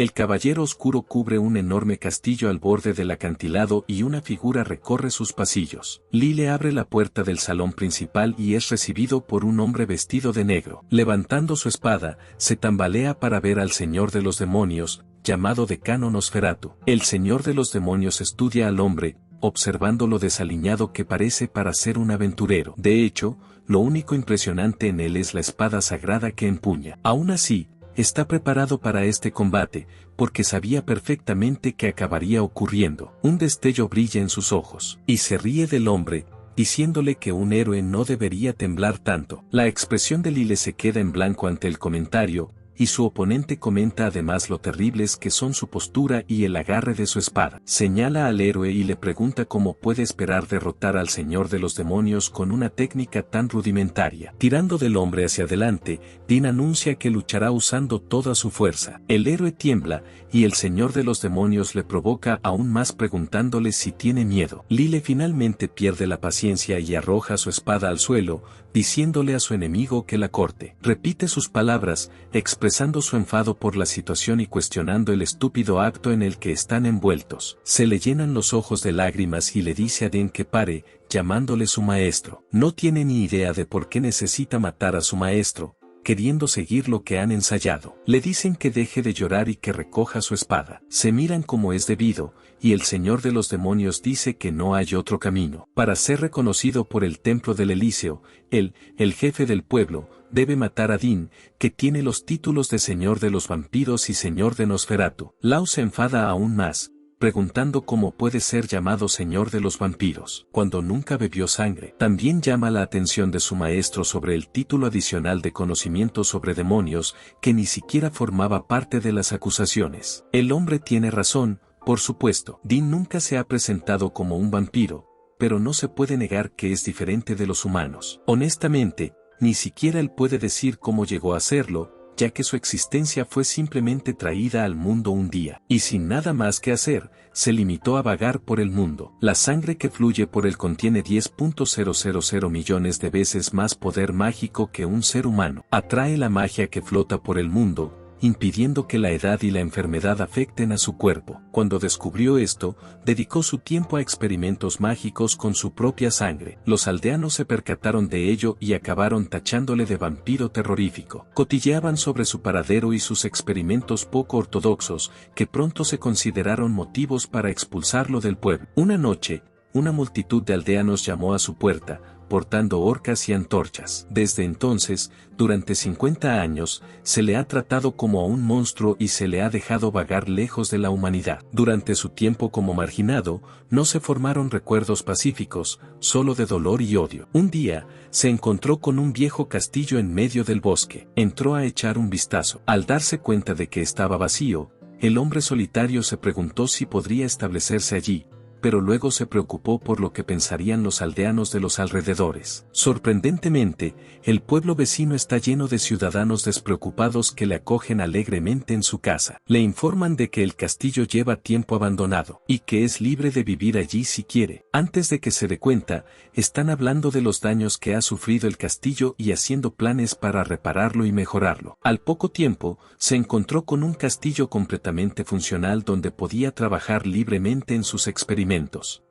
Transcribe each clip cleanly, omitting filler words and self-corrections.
El caballero oscuro cubre un enorme castillo al borde del acantilado y una figura recorre sus pasillos. Lile abre la puerta del salón principal y es recibido por un hombre vestido de negro. Levantando su espada, se tambalea para ver al señor de los demonios, llamado Decano Nosferatu. El señor de los demonios estudia al hombre, observando lo desaliñado que parece para ser un aventurero. De hecho, lo único impresionante en él es la espada sagrada que empuña. Aún así, está preparado para este combate, porque sabía perfectamente que acabaría ocurriendo. Un destello brilla en sus ojos, y se ríe del hombre, diciéndole que un héroe no debería temblar tanto. La expresión de Lile se queda en blanco ante el comentario, y su oponente comenta además lo terribles que son su postura y el agarre de su espada. Señala al héroe y le pregunta cómo puede esperar derrotar al señor de los demonios con una técnica tan rudimentaria. Tirando del hombre hacia adelante, Din anuncia que luchará usando toda su fuerza. El héroe tiembla, y el señor de los demonios le provoca aún más preguntándole si tiene miedo. Lile finalmente pierde la paciencia y arroja su espada al suelo, diciéndole a su enemigo que la corte. Repite sus palabras, expresando su enfado por la situación y cuestionando el estúpido acto en el que están envueltos. Se le llenan los ojos de lágrimas y le dice a Din que pare, llamándole su maestro. No tiene ni idea de por qué necesita matar a su maestro, queriendo seguir lo que han ensayado. Le dicen que deje de llorar y que recoja su espada. Se miran como es debido, y el señor de los demonios dice que no hay otro camino. Para ser reconocido por el templo del Elíseo, el jefe del pueblo, debe matar a Din, que tiene los títulos de señor de los vampiros y señor de Nosferatu. Lau se enfada aún más, preguntando cómo puede ser llamado señor de los vampiros, cuando nunca bebió sangre. También llama la atención de su maestro sobre el título adicional de conocimiento sobre demonios, que ni siquiera formaba parte de las acusaciones. El hombre tiene razón, por supuesto. Din nunca se ha presentado como un vampiro, pero no se puede negar que es diferente de los humanos. Honestamente, ni siquiera él puede decir cómo llegó a serlo, ya que su existencia fue simplemente traída al mundo un día, y sin nada más que hacer, se limitó a vagar por el mundo. La sangre que fluye por él contiene 10.000 millones de veces más poder mágico que un ser humano. Atrae la magia que flota por el mundo, impidiendo que la edad y la enfermedad afecten a su cuerpo. Cuando descubrió esto, dedicó su tiempo a experimentos mágicos con su propia sangre. Los aldeanos se percataron de ello y acabaron tachándole de vampiro terrorífico. Cotilleaban sobre su paradero y sus experimentos poco ortodoxos, que pronto se consideraron motivos para expulsarlo del pueblo. Una noche, una multitud de aldeanos llamó a su puerta, portando horcas y antorchas. Desde entonces, durante 50 años, se le ha tratado como a un monstruo y se le ha dejado vagar lejos de la humanidad. Durante su tiempo como marginado, no se formaron recuerdos pacíficos, solo de dolor y odio. Un día, se encontró con un viejo castillo en medio del bosque. Entró a echar un vistazo. Al darse cuenta de que estaba vacío, el hombre solitario se preguntó si podría establecerse allí, pero luego se preocupó por lo que pensarían los aldeanos de los alrededores. Sorprendentemente, el pueblo vecino está lleno de ciudadanos despreocupados que le acogen alegremente en su casa. Le informan de que el castillo lleva tiempo abandonado, y que es libre de vivir allí si quiere. Antes de que se dé cuenta, están hablando de los daños que ha sufrido el castillo y haciendo planes para repararlo y mejorarlo. Al poco tiempo, se encontró con un castillo completamente funcional donde podía trabajar libremente en sus experimentos.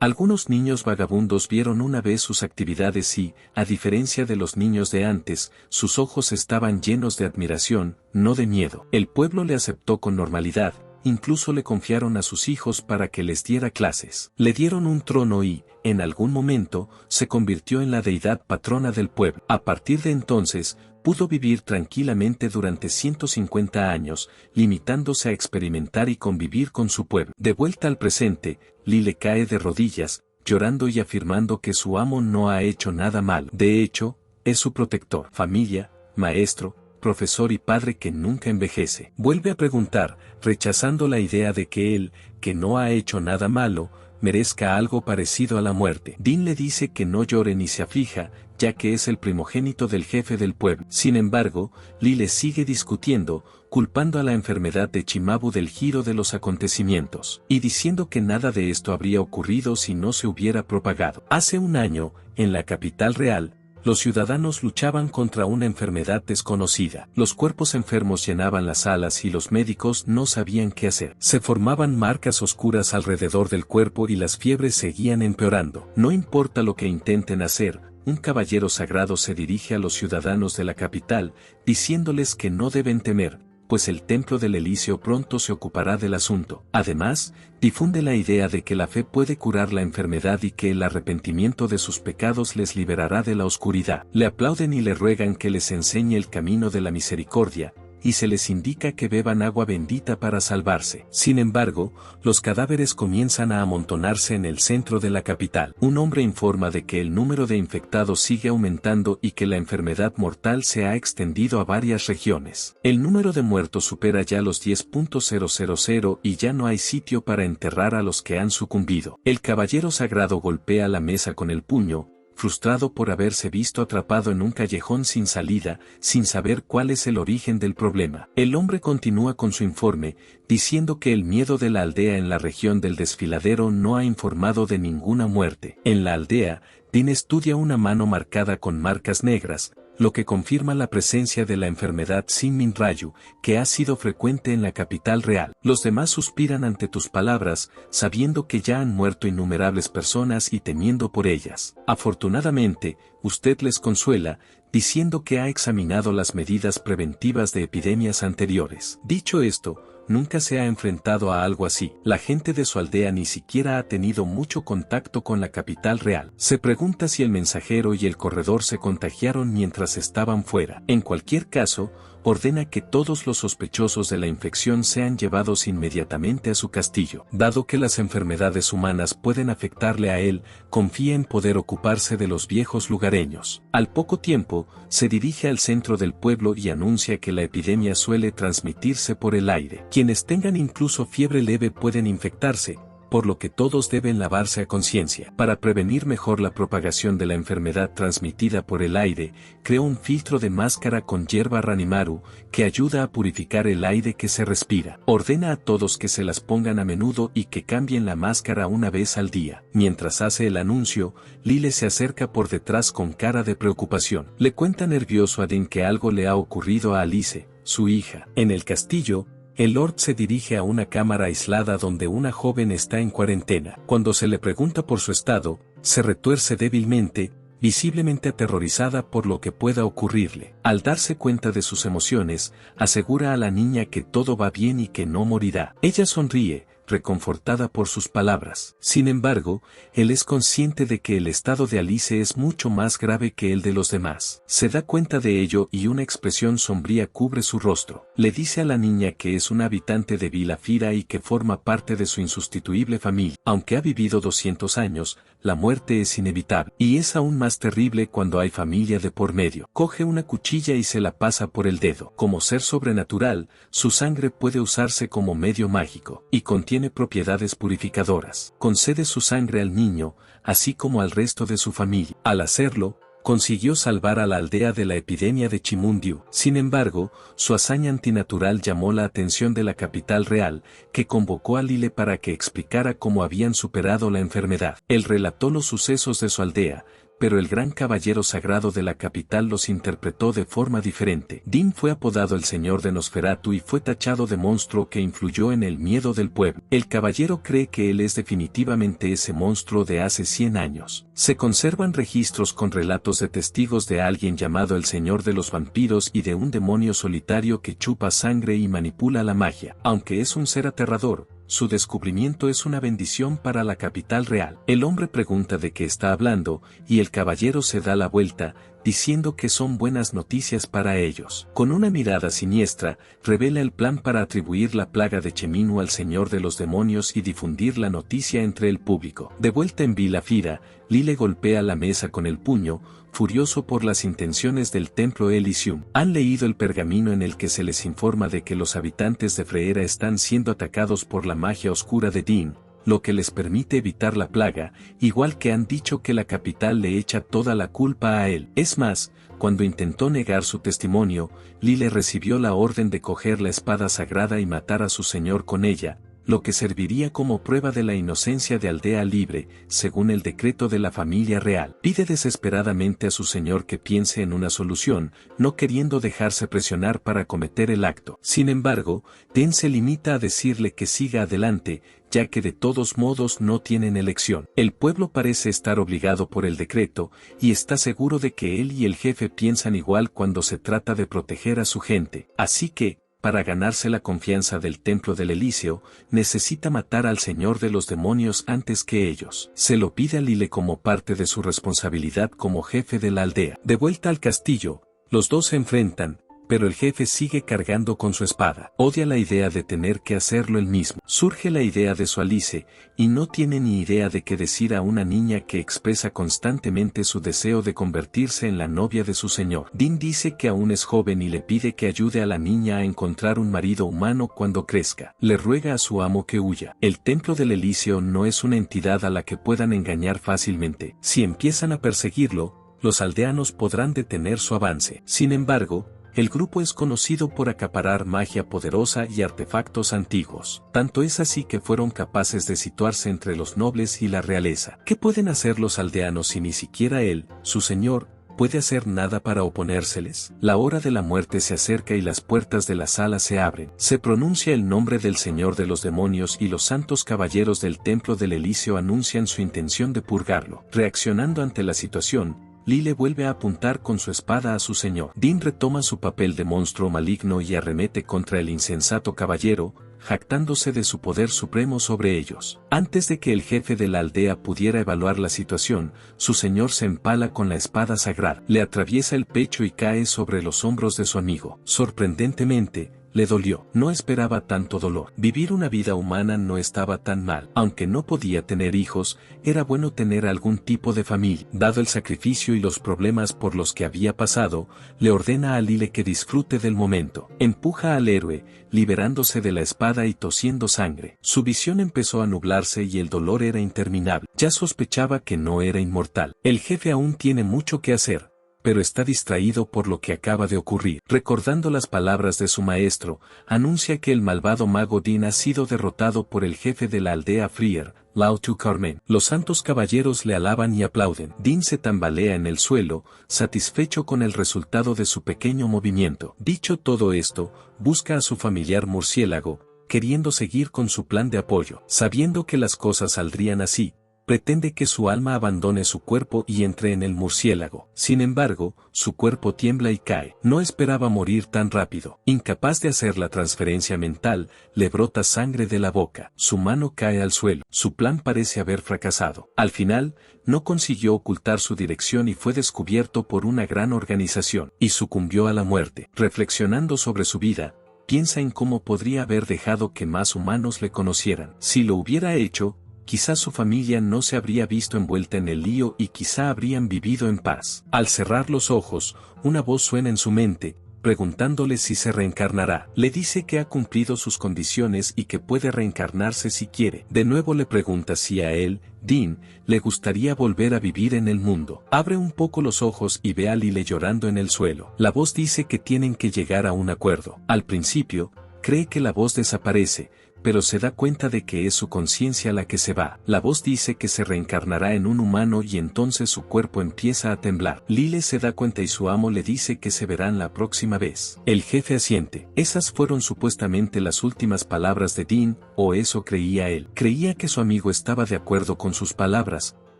Algunos niños vagabundos vieron una vez sus actividades y, a diferencia de los niños de antes, sus ojos estaban llenos de admiración, no de miedo. El pueblo le aceptó con normalidad, incluso le confiaron a sus hijos para que les diera clases. Le dieron un trono y, en algún momento, se convirtió en la deidad patrona del pueblo. A partir de entonces, pudo vivir tranquilamente durante 150 años, limitándose a experimentar y convivir con su pueblo. De vuelta al presente, Lile cae de rodillas, llorando y afirmando que su amo no ha hecho nada malo. De hecho, es su protector, familia, maestro, profesor y padre que nunca envejece. Vuelve a preguntar, rechazando la idea de que él, que no ha hecho nada malo, merezca algo parecido a la muerte. Din le dice que no llore ni se aflija, ya que es el primogénito del jefe del pueblo. Sin embargo, Lile sigue discutiendo, culpando a la enfermedad de Chimabu del giro de los acontecimientos, y diciendo que nada de esto habría ocurrido si no se hubiera propagado. Hace un año, en la capital real, Los ciudadanos luchaban contra una enfermedad desconocida. Los cuerpos enfermos llenaban las salas y los médicos no sabían qué hacer. Se formaban marcas oscuras alrededor del cuerpo y las fiebres seguían empeorando. No importa lo que intenten hacer, un caballero sagrado se dirige a los ciudadanos de la capital, diciéndoles que no deben temer, pues el templo del Elíseo pronto se ocupará del asunto. Además, difunde la idea de que la fe puede curar la enfermedad y que el arrepentimiento de sus pecados les liberará de la oscuridad. Le aplauden y le ruegan que les enseñe el camino de la misericordia, y se les indica que beban agua bendita para salvarse. Sin embargo, los cadáveres comienzan a amontonarse en el centro de la capital. Un hombre informa de que el número de infectados sigue aumentando y que la enfermedad mortal se ha extendido a varias regiones. El número de muertos supera ya los 10.000 y ya no hay sitio para enterrar a los que han sucumbido. El caballero sagrado golpea la mesa con el puño, frustrado por haberse visto atrapado en un callejón sin salida, sin saber cuál es el origen del problema. El hombre continúa con su informe, diciendo que el miedo de la aldea en la región del Desfiladero no ha informado de ninguna muerte. En la aldea, Dean estudia una mano marcada con marcas negras, lo que confirma la presencia de la enfermedad Sinmin Rayu, que ha sido frecuente en la capital real. Los demás suspiran ante tus palabras, sabiendo que ya han muerto innumerables personas y temiendo por ellas. Afortunadamente, usted les consuela, diciendo que ha examinado las medidas preventivas de epidemias anteriores. Dicho esto, nunca se ha enfrentado a algo así. La gente de su aldea ni siquiera ha tenido mucho contacto con la capital real. Se pregunta si el mensajero y el corredor se contagiaron mientras estaban fuera. En cualquier caso, ordena que todos los sospechosos de la infección sean llevados inmediatamente a su castillo. Dado que las enfermedades humanas pueden afectarle a él, confía en poder ocuparse de los viejos lugareños. Al poco tiempo, se dirige al centro del pueblo y anuncia que la epidemia suele transmitirse por el aire. Quienes tengan incluso fiebre leve pueden infectarse, por lo que todos deben lavarse a conciencia. Para prevenir mejor la propagación de la enfermedad transmitida por el aire, creó un filtro de máscara con hierba Ranimaru, que ayuda a purificar el aire que se respira. Ordena a todos que se las pongan a menudo y que cambien la máscara una vez al día. Mientras hace el anuncio, Lile se acerca por detrás con cara de preocupación. Le cuenta nervioso a Dean que algo le ha ocurrido a Alice, su hija. En el castillo, el Lord se dirige a una cámara aislada donde una joven está en cuarentena. Cuando se le pregunta por su estado, se retuerce débilmente, visiblemente aterrorizada por lo que pueda ocurrirle. Al darse cuenta de sus emociones, asegura a la niña que todo va bien y que no morirá. Ella sonríe, reconfortada por sus palabras. Sin embargo, él es consciente de que el estado de Alice es mucho más grave que el de los demás. Se da cuenta de ello y una expresión sombría cubre su rostro. Le dice a la niña que es un habitante de Vilafira y que forma parte de su insustituible familia. Aunque ha vivido 200 años, la muerte es inevitable. Y es aún más terrible cuando hay familia de por medio. Coge una cuchilla y se la pasa por el dedo. Como ser sobrenatural, su sangre puede usarse como medio mágico, y contiene propiedades purificadoras. Concede su sangre al niño, así como al resto de su familia. Al hacerlo, consiguió salvar a la aldea de la epidemia de Chimundiu. Sin embargo, su hazaña antinatural llamó la atención de la capital real, que convocó a Lile para que explicara cómo habían superado la enfermedad. Él relató los sucesos de su aldea, pero el gran caballero sagrado de la capital los interpretó de forma diferente. Dean fue apodado el Señor de Nosferatu y fue tachado de monstruo que influyó en el miedo del pueblo. El caballero cree que él es definitivamente ese monstruo de hace 100 años. Se conservan registros con relatos de testigos de alguien llamado el Señor de los Vampiros y de un demonio solitario que chupa sangre y manipula la magia. Aunque es un ser aterrador, su descubrimiento es una bendición para la capital real. El hombre pregunta de qué está hablando, y el caballero se da la vuelta, diciendo que son buenas noticias para ellos. Con una mirada siniestra, revela el plan para atribuir la plaga de Cheminu al señor de los demonios y difundir la noticia entre el público. De vuelta en Vilafira, Lile golpea la mesa con el puño, furioso por las intenciones del templo Elysium. Han leído el pergamino en el que se les informa de que los habitantes de Freera están siendo atacados por la magia oscura de Dean, lo que les permite evitar la plaga, igual que han dicho que la capital le echa toda la culpa a él. Es más, cuando intentó negar su testimonio, Lile recibió la orden de coger la espada sagrada y matar a su señor con ella, lo que serviría como prueba de la inocencia de Aldea Libre, según el decreto de la familia real. Pide desesperadamente a su señor que piense en una solución, no queriendo dejarse presionar para cometer el acto. Sin embargo, Dean se limita a decirle que siga adelante, ya que de todos modos no tienen elección. El pueblo parece estar obligado por el decreto, y está seguro de que él y el jefe piensan igual cuando se trata de proteger a su gente. Así que, para ganarse la confianza del templo del Elíseo, necesita matar al señor de los demonios antes que ellos. Se lo pide a Lyle como parte de su responsabilidad como jefe de la aldea. De vuelta al castillo, los dos se enfrentan, pero el jefe sigue cargando con su espada. Odia la idea de tener que hacerlo él mismo. Surge la idea de su Alice, y no tiene ni idea de qué decir a una niña que expresa constantemente su deseo de convertirse en la novia de su señor. Dean dice que aún es joven y le pide que ayude a la niña a encontrar un marido humano cuando crezca. Le ruega a su amo que huya. El templo del Elíseo no es una entidad a la que puedan engañar fácilmente. Si empiezan a perseguirlo, los aldeanos podrán detener su avance. Sin embargo, el grupo es conocido por acaparar magia poderosa y artefactos antiguos. Tanto es así que fueron capaces de situarse entre los nobles y la realeza. ¿Qué pueden hacer los aldeanos si ni siquiera él, su señor, puede hacer nada para oponérseles? La hora de la muerte se acerca y las puertas de la sala se abren. Se pronuncia el nombre del Señor de los demonios y los santos caballeros del templo del Elíseo anuncian su intención de purgarlo. Reaccionando ante la situación, Lyle vuelve a apuntar con su espada a su señor. Dean retoma su papel de monstruo maligno y arremete contra el insensato caballero, jactándose de su poder supremo sobre ellos. Antes de que el jefe de la aldea pudiera evaluar la situación, su señor se empala con la espada sagrada, le atraviesa el pecho y cae sobre los hombros de su amigo. Sorprendentemente, le dolió. No esperaba tanto dolor. Vivir una vida humana no estaba tan mal. Aunque no podía tener hijos, era bueno tener algún tipo de familia. Dado el sacrificio y los problemas por los que había pasado, le ordena a Lyle que disfrute del momento. Empuja al héroe, liberándose de la espada y tosiendo sangre. Su visión empezó a nublarse y el dolor era interminable. Ya sospechaba que no era inmortal. El jefe aún tiene mucho que hacer, pero está distraído por lo que acaba de ocurrir. Recordando las palabras de su maestro, anuncia que el malvado mago Dean ha sido derrotado por el jefe de la aldea Frier, Lautu Carmen. Los santos caballeros le alaban y aplauden. Dean se tambalea en el suelo, satisfecho con el resultado de su pequeño movimiento. Dicho todo esto, busca a su familiar murciélago, queriendo seguir con su plan de apoyo. Sabiendo que las cosas saldrían así, pretende que su alma abandone su cuerpo y entre en el murciélago. Sin embargo, su cuerpo tiembla y cae. No esperaba morir tan rápido. Incapaz de hacer la transferencia mental, le brota sangre de la boca. Su mano cae al suelo. Su plan parece haber fracasado. Al final, no consiguió ocultar su dirección y fue descubierto por una gran organización, y sucumbió a la muerte. Reflexionando sobre su vida, piensa en cómo podría haber dejado que más humanos le conocieran. Si lo hubiera hecho, quizás su familia no se habría visto envuelta en el lío y quizá habrían vivido en paz. Al cerrar los ojos, una voz suena en su mente, preguntándole si se reencarnará. Le dice que ha cumplido sus condiciones y que puede reencarnarse si quiere. De nuevo le pregunta si a él, Dean, le gustaría volver a vivir en el mundo. Abre un poco los ojos y ve a Lyle llorando en el suelo. La voz dice que tienen que llegar a un acuerdo. Al principio, cree que la voz desaparece, pero se da cuenta de que es su conciencia la que se va. La voz dice que se reencarnará en un humano y entonces su cuerpo empieza a temblar. Lyle se da cuenta y su amo le dice que se verán la próxima vez. El jefe asiente. Esas fueron supuestamente las últimas palabras de Dean, o eso creía él. Creía que su amigo estaba de acuerdo con sus palabras,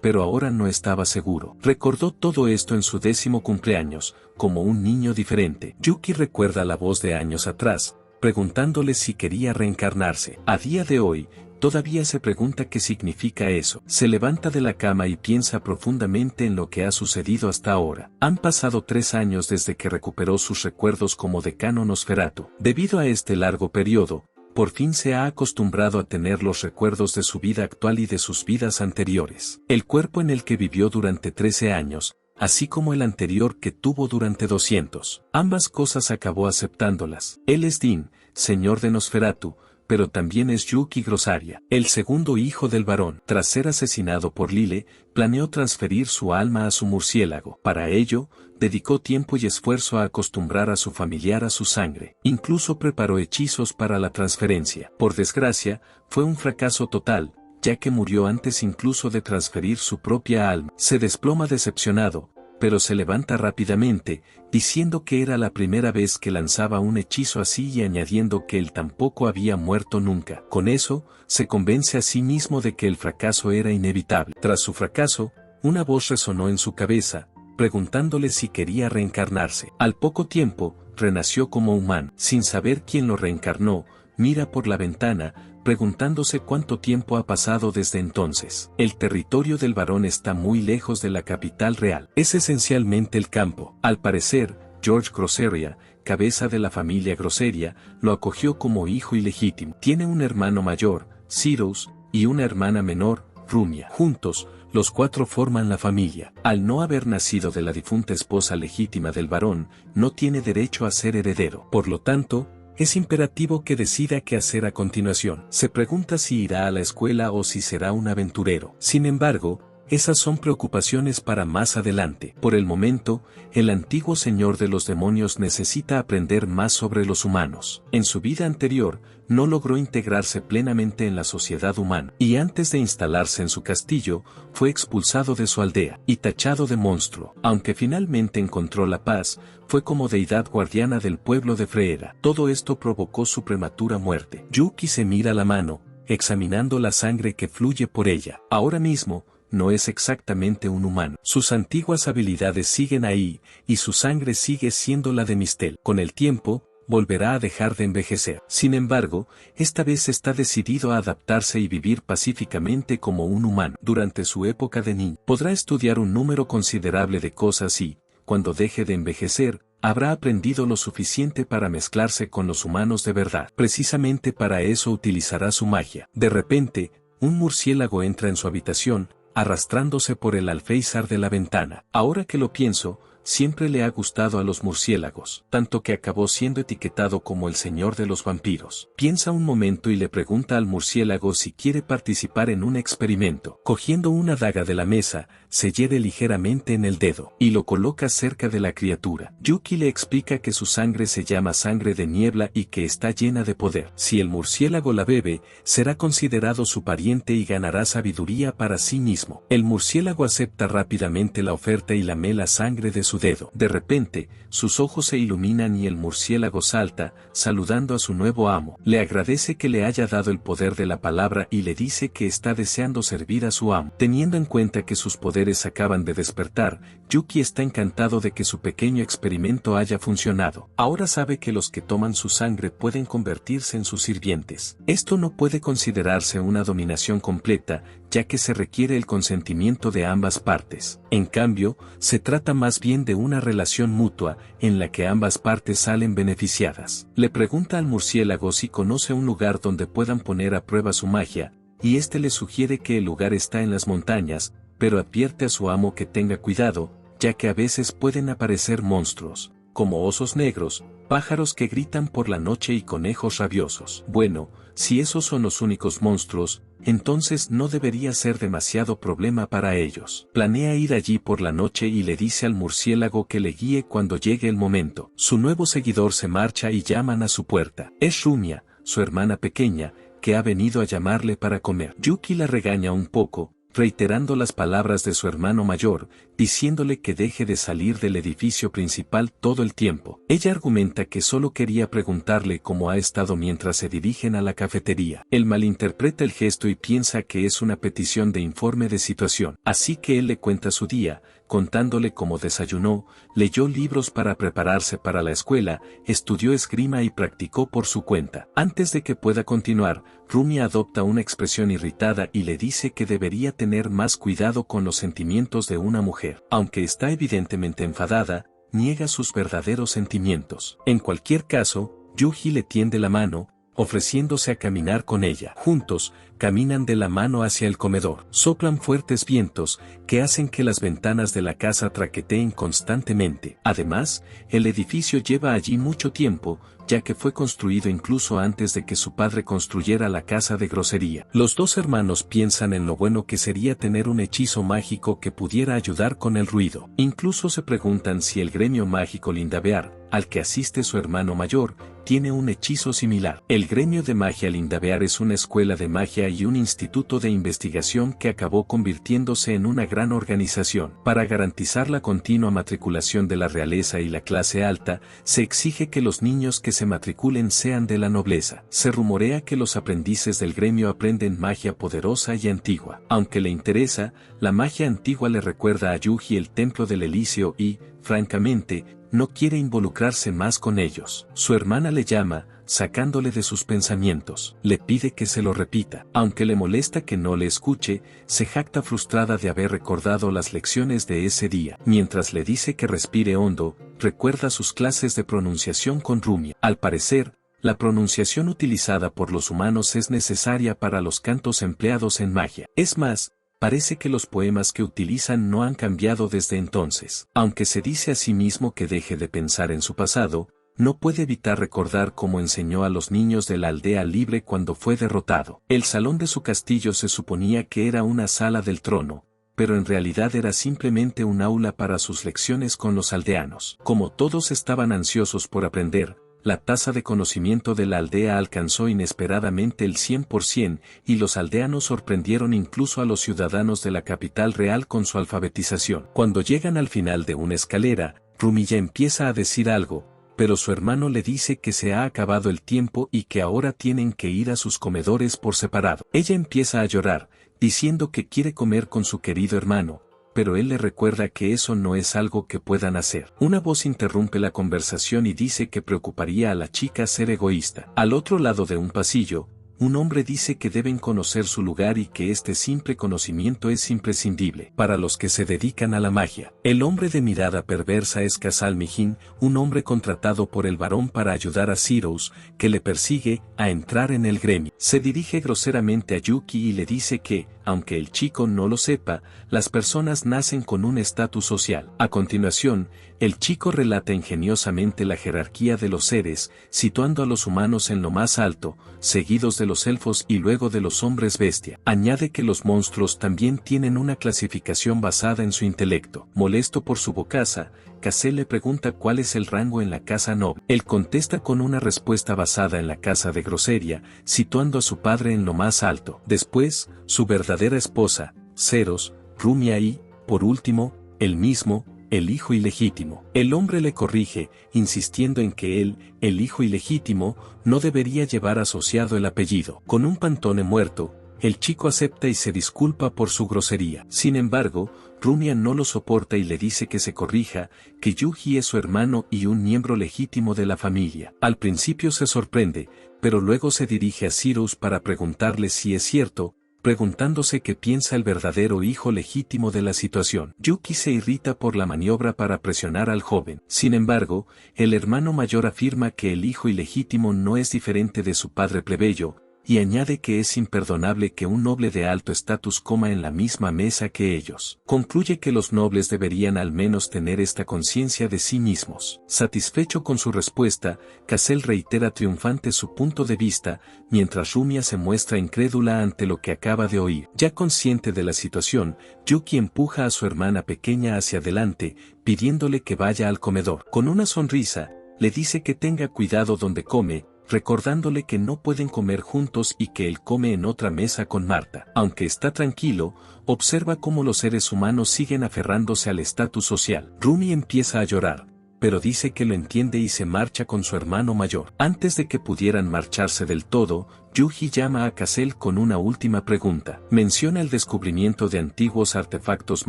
pero ahora no estaba seguro. Recordó todo esto en su 10º cumpleaños, como un niño diferente. Yuki recuerda la voz de años atrás, preguntándole si quería reencarnarse. A día de hoy, todavía se pregunta qué significa eso. Se levanta de la cama y piensa profundamente en lo que ha sucedido hasta ahora. Han pasado 3 años desde que recuperó sus recuerdos como decano Nosferatu. Debido a este largo periodo, por fin se ha acostumbrado a tener los recuerdos de su vida actual y de sus vidas anteriores. El cuerpo en el que vivió durante 13 años, así como el anterior que tuvo durante 200. Ambas cosas acabó aceptándolas. Él es Dean, señor de Nosferatu, pero también es Yuki Grosaria, el segundo hijo del varón. Tras ser asesinado por Lile, planeó transferir su alma a su murciélago. Para ello, dedicó tiempo y esfuerzo a acostumbrar a su familiar a su sangre. Incluso preparó hechizos para la transferencia. Por desgracia, fue un fracaso total, ya que murió antes incluso de transferir su propia alma. Se desploma decepcionado, pero se levanta rápidamente, diciendo que era la primera vez que lanzaba un hechizo así y añadiendo que él tampoco había muerto nunca. Con eso, se convence a sí mismo de que el fracaso era inevitable. Tras su fracaso, una voz resonó en su cabeza, preguntándole si quería reencarnarse. Al poco tiempo, renació como humano. Sin saber quién lo reencarnó, mira por la ventana, preguntándose cuánto tiempo ha pasado desde entonces. El territorio del varón está muy lejos de la capital real. Es esencialmente el campo. Al parecer, George Groseria, cabeza de la familia Groseria, lo acogió como hijo ilegítimo. Tiene un hermano mayor, Cyrus, y una hermana menor, Rumia. Juntos, los cuatro forman la familia. Al no haber nacido de la difunta esposa legítima del varón, no tiene derecho a ser heredero. Por lo tanto, es imperativo que decida qué hacer a continuación. Se pregunta si irá a la escuela o si será un aventurero. Sin embargo, esas son preocupaciones para más adelante. Por el momento, el antiguo señor de los demonios necesita aprender más sobre los humanos. En su vida anterior, no logró integrarse plenamente en la sociedad humana, y antes de instalarse en su castillo, fue expulsado de su aldea y tachado de monstruo. Aunque finalmente encontró la paz, fue como deidad guardiana del pueblo de Freera. Todo esto provocó su prematura muerte. Yuki se mira la mano, examinando la sangre que fluye por ella. Ahora mismo, no es exactamente un humano. Sus antiguas habilidades siguen ahí, y su sangre sigue siendo la de Mistel. Con el tiempo, volverá a dejar de envejecer. Sin embargo, esta vez está decidido a adaptarse y vivir pacíficamente como un humano. Durante su época de niño, podrá estudiar un número considerable de cosas y, cuando deje de envejecer, habrá aprendido lo suficiente para mezclarse con los humanos de verdad. Precisamente para eso utilizará su magia. De repente, un murciélago entra en su habitación, arrastrándose por el alféizar de la ventana. Ahora que lo pienso, siempre le ha gustado a los murciélagos, tanto que acabó siendo etiquetado como el señor de los vampiros. Piensa un momento y le pregunta al murciélago si quiere participar en un experimento. Cogiendo una daga de la mesa, se hiere ligeramente en el dedo, y lo coloca cerca de la criatura. Yuki le explica que su sangre se llama sangre de niebla y que está llena de poder. Si el murciélago la bebe, será considerado su pariente y ganará sabiduría para sí mismo. El murciélago acepta rápidamente la oferta y lame la sangre de su dedo. De repente, sus ojos se iluminan y el murciélago salta, saludando a su nuevo amo. Le agradece que le haya dado el poder de la palabra y le dice que está deseando servir a su amo. Teniendo en cuenta que sus poderes acaban de despertar, Yuki está encantado de que su pequeño experimento haya funcionado. Ahora sabe que los que toman su sangre pueden convertirse en sus sirvientes. Esto no puede considerarse una dominación completa, ya que se requiere el consentimiento de ambas partes. En cambio, se trata más bien de una relación mutua, en la que ambas partes salen beneficiadas. Le pregunta al murciélago si conoce un lugar donde puedan poner a prueba su magia, y este le sugiere que el lugar está en las montañas, pero advierte a su amo que tenga cuidado, ya que a veces pueden aparecer monstruos, como osos negros, pájaros que gritan por la noche y conejos rabiosos. Bueno, si esos son los únicos monstruos, entonces no debería ser demasiado problema para ellos. Planea ir allí por la noche y le dice al murciélago que le guíe cuando llegue el momento. Su nuevo seguidor se marcha y llaman a su puerta. Es Rumia, su hermana pequeña, que ha venido a llamarle para comer. Yuki la regaña un poco, reiterando las palabras de su hermano mayor, diciéndole que deje de salir del edificio principal todo el tiempo. Ella argumenta que solo quería preguntarle cómo ha estado mientras se dirigen a la cafetería. Él malinterpreta el gesto y piensa que es una petición de informe de situación. Así que él le cuenta su día, contándole cómo desayunó, leyó libros para prepararse para la escuela, estudió esgrima y practicó por su cuenta. Antes de que pueda continuar, Rumia adopta una expresión irritada y le dice que debería tener más cuidado con los sentimientos de una mujer. Aunque está evidentemente enfadada, niega sus verdaderos sentimientos. En cualquier caso, Yuji le tiende la mano, ofreciéndose a caminar con ella. Juntos, caminan de la mano hacia el comedor. Soplan fuertes vientos, que hacen que las ventanas de la casa traqueteen constantemente. Además, el edificio lleva allí mucho tiempo, ya que fue construido incluso antes de que su padre construyera la casa de grosería. Los dos hermanos piensan en lo bueno que sería tener un hechizo mágico que pudiera ayudar con el ruido. Incluso se preguntan si el gremio mágico Lindavear, al que asiste su hermano mayor, tiene un hechizo similar. El gremio de magia Lindavear es una escuela de magia y un instituto de investigación que acabó convirtiéndose en una gran organización. Para garantizar la continua matriculación de la realeza y la clase alta, se exige que los niños que se matriculen sean de la nobleza. Se rumorea que los aprendices del gremio aprenden magia poderosa y antigua. Aunque le interesa, la magia antigua le recuerda a Yuji el templo del Elíseo y, francamente, no quiere involucrarse más con ellos. Su hermana le llama, sacándole de sus pensamientos. Le pide que se lo repita. Aunque le molesta que no le escuche, se jacta frustrada de haber recordado las lecciones de ese día. Mientras le dice que respire hondo, recuerda sus clases de pronunciación con Rumia. Al parecer, la pronunciación utilizada por los humanos es necesaria para los cantos empleados en magia. Es más, parece que los poemas que utilizan no han cambiado desde entonces. Aunque se dice a sí mismo que deje de pensar en su pasado, no puede evitar recordar cómo enseñó a los niños de la aldea libre cuando fue derrotado. El salón de su castillo se suponía que era una sala del trono, pero en realidad era simplemente un aula para sus lecciones con los aldeanos. Como todos estaban ansiosos por aprender, la tasa de conocimiento de la aldea alcanzó inesperadamente el 100% y los aldeanos sorprendieron incluso a los ciudadanos de la capital real con su alfabetización. Cuando llegan al final de una escalera, Rumilla empieza a decir algo, pero su hermano le dice que se ha acabado el tiempo y que ahora tienen que ir a sus comedores por separado. Ella empieza a llorar, diciendo que quiere comer con su querido hermano, pero él le recuerda que eso no es algo que puedan hacer. Una voz interrumpe la conversación y dice que preocuparía a la chica ser egoísta. Al otro lado de un pasillo, un hombre dice que deben conocer su lugar y que este simple conocimiento es imprescindible para los que se dedican a la magia. El hombre de mirada perversa es Casal Mijin, un hombre contratado por el varón para ayudar a Zeros, que le persigue, a entrar en el gremio. Se dirige groseramente a Yuki y le dice que, aunque el chico no lo sepa, las personas nacen con un estatus social. A continuación, el chico relata ingeniosamente la jerarquía de los seres, situando a los humanos en lo más alto, seguidos de los elfos y luego de los hombres bestia. Añade que los monstruos también tienen una clasificación basada en su intelecto. Molesto por su bocaza, Casel le pregunta cuál es el rango en la casa noble. Él contesta con una respuesta basada en la casa de grosería, situando a su padre en lo más alto. Después, su verdadera esposa, Zeros, Rumia y, por último, él mismo, el hijo ilegítimo. El hombre le corrige, insistiendo en que él, el hijo ilegítimo, no debería llevar asociado el apellido. Con un Pantone muerto, el chico acepta y se disculpa por su grosería. Sin embargo, Rumia no lo soporta y le dice que se corrija, que Yuji es su hermano y un miembro legítimo de la familia. Al principio se sorprende, pero luego se dirige a Zeros para preguntarle si es cierto, preguntándose qué piensa el verdadero hijo legítimo de la situación. Yuki se irrita por la maniobra para presionar al joven. Sin embargo, el hermano mayor afirma que el hijo ilegítimo no es diferente de su padre plebeyo, y añade que es imperdonable que un noble de alto estatus coma en la misma mesa que ellos. Concluye que los nobles deberían al menos tener esta conciencia de sí mismos. Satisfecho con su respuesta, Casel reitera triunfante su punto de vista, mientras Rumia se muestra incrédula ante lo que acaba de oír. Ya consciente de la situación, Yuki empuja a su hermana pequeña hacia adelante, pidiéndole que vaya al comedor. Con una sonrisa, le dice que tenga cuidado donde come, recordándole que no pueden comer juntos y que él come en otra mesa con Marta. Aunque está tranquilo, observa cómo los seres humanos siguen aferrándose al estatus social. Rumi empieza a llorar, pero dice que lo entiende y se marcha con su hermano mayor. Antes de que pudieran marcharse del todo, Yuji llama a Casel con una última pregunta. Menciona el descubrimiento de antiguos artefactos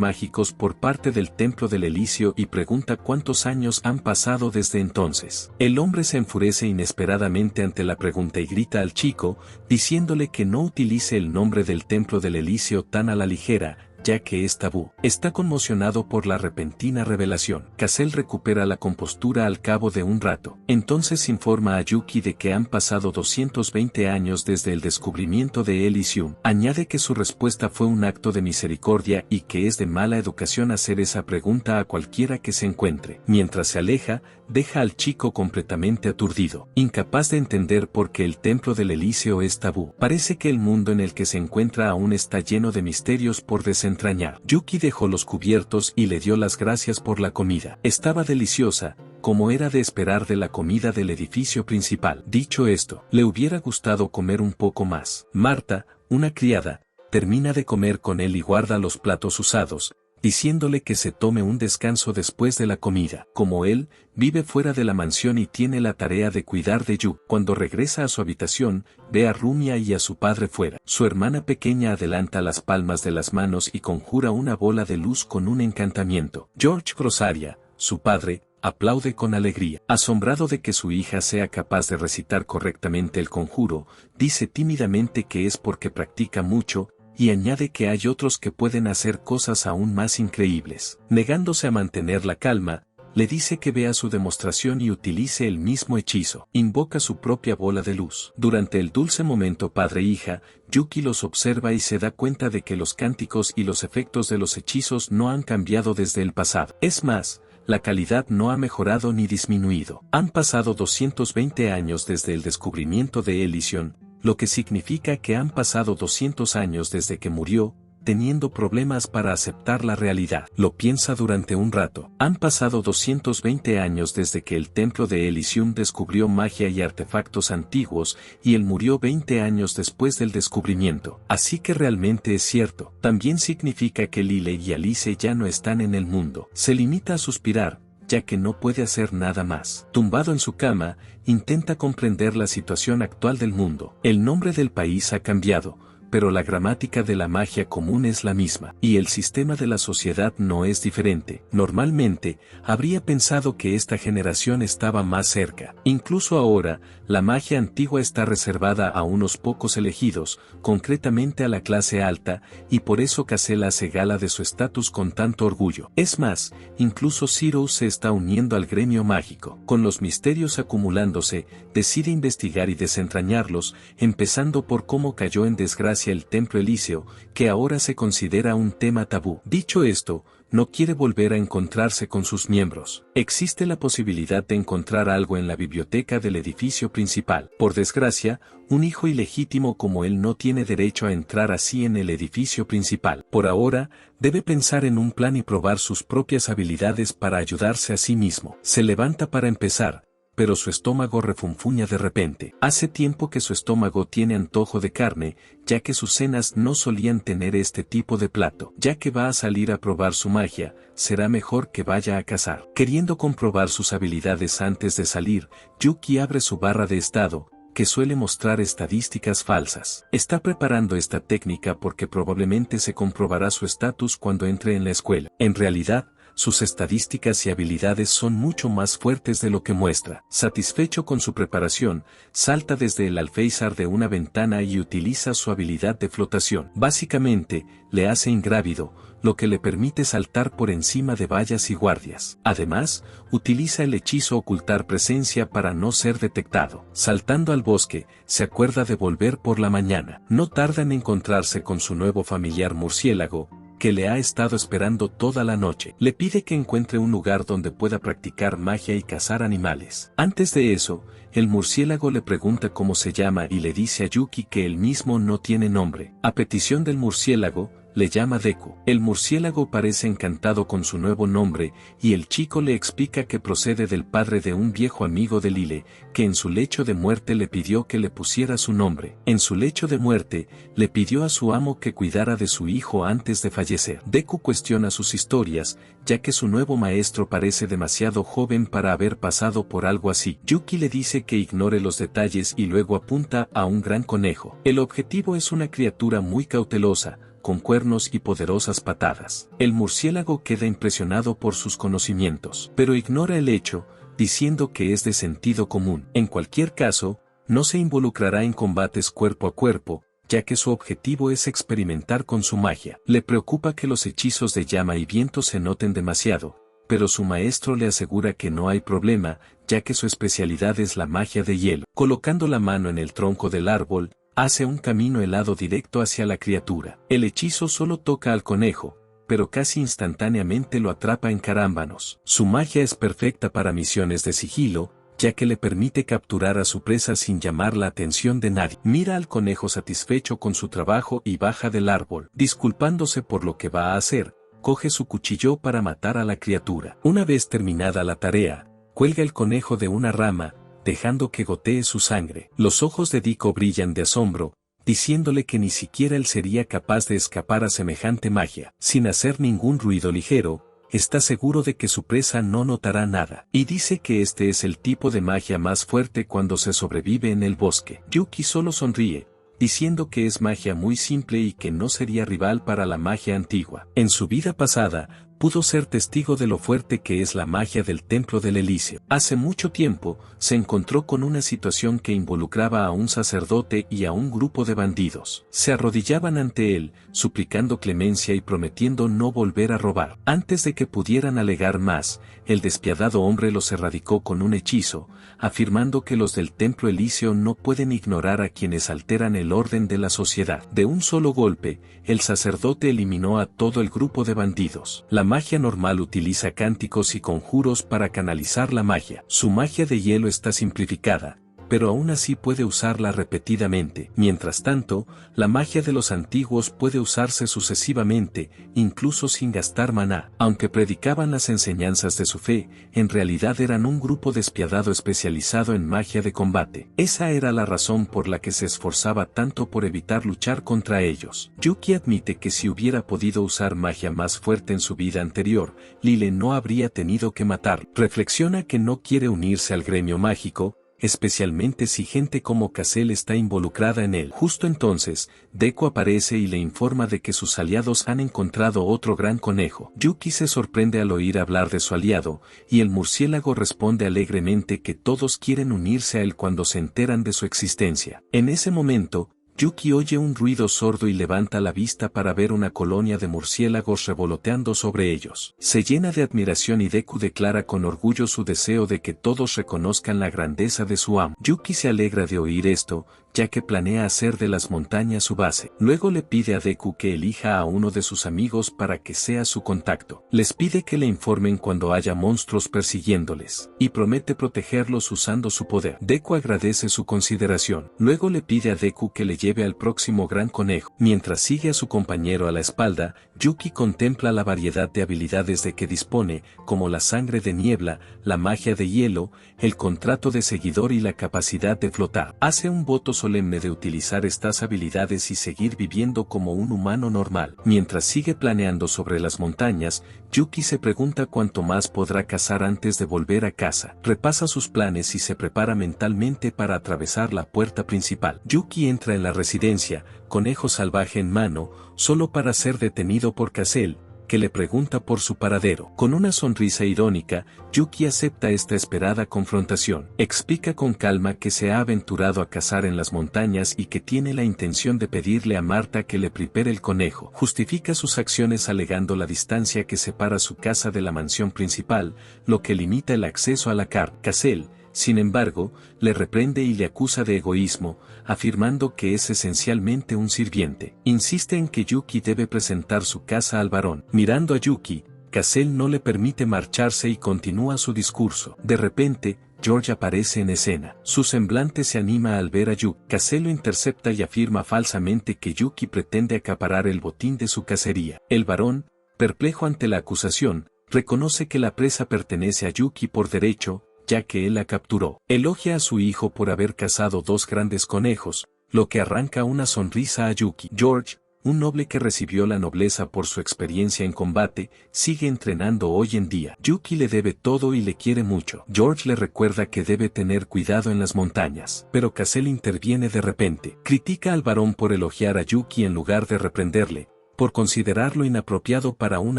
mágicos por parte del Templo del Elíseo y pregunta cuántos años han pasado desde entonces. El hombre se enfurece inesperadamente ante la pregunta y grita al chico, diciéndole que no utilice el nombre del Templo del Elíseo tan a la ligera, ya que es tabú. Está conmocionado por la repentina revelación. Cassell recupera la compostura al cabo de un rato. Entonces informa a Yuki de que han pasado 220 años desde el descubrimiento de Elysium. Añade que su respuesta fue un acto de misericordia y que es de mala educación hacer esa pregunta a cualquiera que se encuentre. Mientras se aleja, deja al chico completamente aturdido, incapaz de entender por qué el templo del Elíseo es tabú. Parece que el mundo en el que se encuentra aún está lleno de misterios por desentrañar. Yuki dejó los cubiertos y le dio las gracias por la comida. Estaba deliciosa, como era de esperar de la comida del edificio principal. Dicho esto, le hubiera gustado comer un poco más. Marta, una criada, termina de comer con él y guarda los platos usados, diciéndole que se tome un descanso después de la comida. Como él, vive fuera de la mansión y tiene la tarea de cuidar de Yu. Cuando regresa a su habitación, ve a Rumia y a su padre fuera. Su hermana pequeña adelanta las palmas de las manos y conjura una bola de luz con un encantamiento. George Grosaria, su padre, aplaude con alegría. Asombrado de que su hija sea capaz de recitar correctamente el conjuro, dice tímidamente que es porque practica mucho, y añade que hay otros que pueden hacer cosas aún más increíbles. Negándose a mantener la calma, le dice que vea su demostración y utilice el mismo hechizo. Invoca su propia bola de luz. Durante el dulce momento padre-hija, Yuki los observa y se da cuenta de que los cánticos y los efectos de los hechizos no han cambiado desde el pasado. Es más, la calidad no ha mejorado ni disminuido. Han pasado 220 años desde el descubrimiento de Elysium, lo que significa que han pasado 200 años desde que murió, teniendo problemas para aceptar la realidad. Lo piensa durante un rato. Han pasado 220 años desde que el templo de Elysium descubrió magia y artefactos antiguos, y él murió 20 años después del descubrimiento. Así que realmente es cierto. También significa que Lyle y Alice ya no están en el mundo. Se limita a suspirar, ya que no puede hacer nada más. Tumbado en su cama, intenta comprender la situación actual del mundo. El nombre del país ha cambiado, pero la gramática de la magia común es la misma, y el sistema de la sociedad no es diferente. Normalmente, habría pensado que esta generación estaba más cerca. Incluso ahora, la magia antigua está reservada a unos pocos elegidos, concretamente a la clase alta, y por eso Cassell hace gala de su estatus con tanto orgullo. Es más, incluso Zero se está uniendo al gremio mágico. Con los misterios acumulándose, decide investigar y desentrañarlos, empezando por cómo cayó en desgracia el templo Elíseo, que ahora se considera un tema tabú. Dicho esto, no quiere volver a encontrarse con sus miembros. Existe la posibilidad de encontrar algo en la biblioteca del edificio principal. Por desgracia, un hijo ilegítimo como él no tiene derecho a entrar así en el edificio principal. Por ahora, debe pensar en un plan y probar sus propias habilidades para ayudarse a sí mismo. Se levanta para empezar, pero su estómago refunfuña de repente. Hace tiempo que su estómago tiene antojo de carne, ya que sus cenas no solían tener este tipo de plato. Ya que va a salir a probar su magia, será mejor que vaya a cazar. Queriendo comprobar sus habilidades antes de salir, Yuki abre su barra de estado, que suele mostrar estadísticas falsas. Está preparando esta técnica porque probablemente se comprobará su estatus cuando entre en la escuela. En realidad, sus estadísticas y habilidades son mucho más fuertes de lo que muestra. Satisfecho con su preparación, salta desde el alféizar de una ventana y utiliza su habilidad de flotación. Básicamente, le hace ingrávido, lo que le permite saltar por encima de vallas y guardias. Además, utiliza el hechizo ocultar presencia para no ser detectado. Saltando al bosque, se acuerda de volver por la mañana. No tarda en encontrarse con su nuevo familiar murciélago, que le ha estado esperando toda la noche. Le pide que encuentre un lugar donde pueda practicar magia y cazar animales. Antes de eso, el murciélago le pregunta cómo se llama y le dice a Yuki que él mismo no tiene nombre. A petición del murciélago, le llama Deku. El murciélago parece encantado con su nuevo nombre, y el chico le explica que procede del padre de un viejo amigo de Lyle, que en su lecho de muerte le pidió que le pusiera su nombre. En su lecho de muerte, le pidió a su amo que cuidara de su hijo antes de fallecer. Deku cuestiona sus historias, ya que su nuevo maestro parece demasiado joven para haber pasado por algo así. Yuki le dice que ignore los detalles y luego apunta a un gran conejo. El objetivo es una criatura muy cautelosa, con cuernos y poderosas patadas. El murciélago queda impresionado por sus conocimientos, pero ignora el hecho, diciendo que es de sentido común. En cualquier caso, no se involucrará en combates cuerpo a cuerpo, ya que su objetivo es experimentar con su magia. Le preocupa que los hechizos de llama y viento se noten demasiado, pero su maestro le asegura que no hay problema, ya que su especialidad es la magia de hielo. Colocando la mano en el tronco del árbol, hace un camino helado directo hacia la criatura. El hechizo solo toca al conejo, pero casi instantáneamente lo atrapa en carámbanos. Su magia es perfecta para misiones de sigilo, ya que le permite capturar a su presa sin llamar la atención de nadie. Mira al conejo satisfecho con su trabajo y baja del árbol. Disculpándose por lo que va a hacer, coge su cuchillo para matar a la criatura. Una vez terminada la tarea, cuelga el conejo de una rama, dejando que gotee su sangre. Los ojos de Deku brillan de asombro, diciéndole que ni siquiera él sería capaz de escapar a semejante magia. Sin hacer ningún ruido ligero, está seguro de que su presa no notará nada, y dice que este es el tipo de magia más fuerte cuando se sobrevive en el bosque. Yuki solo sonríe, diciendo que es magia muy simple y que no sería rival para la magia antigua. En su vida pasada, pudo ser testigo de lo fuerte que es la magia del Templo del Elíseo. Hace mucho tiempo, se encontró con una situación que involucraba a un sacerdote y a un grupo de bandidos. Se arrodillaban ante él, suplicando clemencia y prometiendo no volver a robar. Antes de que pudieran alegar más, el despiadado hombre los erradicó con un hechizo, afirmando que los del Templo Elíseo no pueden ignorar a quienes alteran el orden de la sociedad. De un solo golpe, el sacerdote eliminó a todo el grupo de bandidos. La magia normal utiliza cánticos y conjuros para canalizar la magia. Su magia de hielo está simplificada, pero aún así puede usarla repetidamente. Mientras tanto, la magia de los antiguos puede usarse sucesivamente, incluso sin gastar maná. Aunque predicaban las enseñanzas de su fe, en realidad eran un grupo despiadado especializado en magia de combate. Esa era la razón por la que se esforzaba tanto por evitar luchar contra ellos. Yuki admite que si hubiera podido usar magia más fuerte en su vida anterior, Lile no habría tenido que matar. Reflexiona que no quiere unirse al gremio mágico, especialmente si gente como Cassel está involucrada en él. Justo entonces, Deku aparece y le informa de que sus aliados han encontrado otro gran conejo. Yuki se sorprende al oír hablar de su aliado, y el murciélago responde alegremente que todos quieren unirse a él cuando se enteran de su existencia. En ese momento, Yuki oye un ruido sordo y levanta la vista para ver una colonia de murciélagos revoloteando sobre ellos. Se llena de admiración y Deku declara con orgullo su deseo de que todos reconozcan la grandeza de su amo. Yuki se alegra de oír esto, ya que planea hacer de las montañas su base. Luego le pide a Deku que elija a uno de sus amigos para que sea su contacto. Les pide que le informen cuando haya monstruos persiguiéndoles, y promete protegerlos usando su poder. Deku agradece su consideración. Luego le pide a Deku que le lleve al próximo gran conejo. Mientras sigue a su compañero a la espalda, Yuki contempla la variedad de habilidades de que dispone, como la sangre de niebla, la magia de hielo, el contrato de seguidor y la capacidad de flotar. Hace un voto solemne de utilizar estas habilidades y seguir viviendo como un humano normal. Mientras sigue planeando sobre las montañas, Yuki se pregunta cuánto más podrá cazar antes de volver a casa. Repasa sus planes y se prepara mentalmente para atravesar la puerta principal. Yuki entra en la residencia, conejo salvaje en mano, solo para ser detenido por Cassel, que le pregunta por su paradero. Con una sonrisa irónica, Yuki acepta esta esperada confrontación. Explica con calma que se ha aventurado a cazar en las montañas y que tiene la intención de pedirle a Marta que le prepare el conejo. Justifica sus acciones alegando la distancia que separa su casa de la mansión principal, lo que limita el acceso a la carne. Cassel, sin embargo, le reprende y le acusa de egoísmo, afirmando que es esencialmente un sirviente. Insiste en que Yuki debe presentar su casa al varón. Mirando a Yuki, Cassel no le permite marcharse y continúa su discurso. De repente, George aparece en escena. Su semblante se anima al ver a Yuki. Cassel lo intercepta y afirma falsamente que Yuki pretende acaparar el botín de su cacería. El varón, perplejo ante la acusación, reconoce que la presa pertenece a Yuki por derecho, ya que él la capturó. Elogia a su hijo por haber cazado dos grandes conejos, lo que arranca una sonrisa a Yuki. George, un noble que recibió la nobleza por su experiencia en combate, sigue entrenando hoy en día. Yuki le debe todo y le quiere mucho. George le recuerda que debe tener cuidado en las montañas. Pero Cassel interviene de repente. Critica al varón por elogiar a Yuki en lugar de reprenderle, por considerarlo inapropiado para un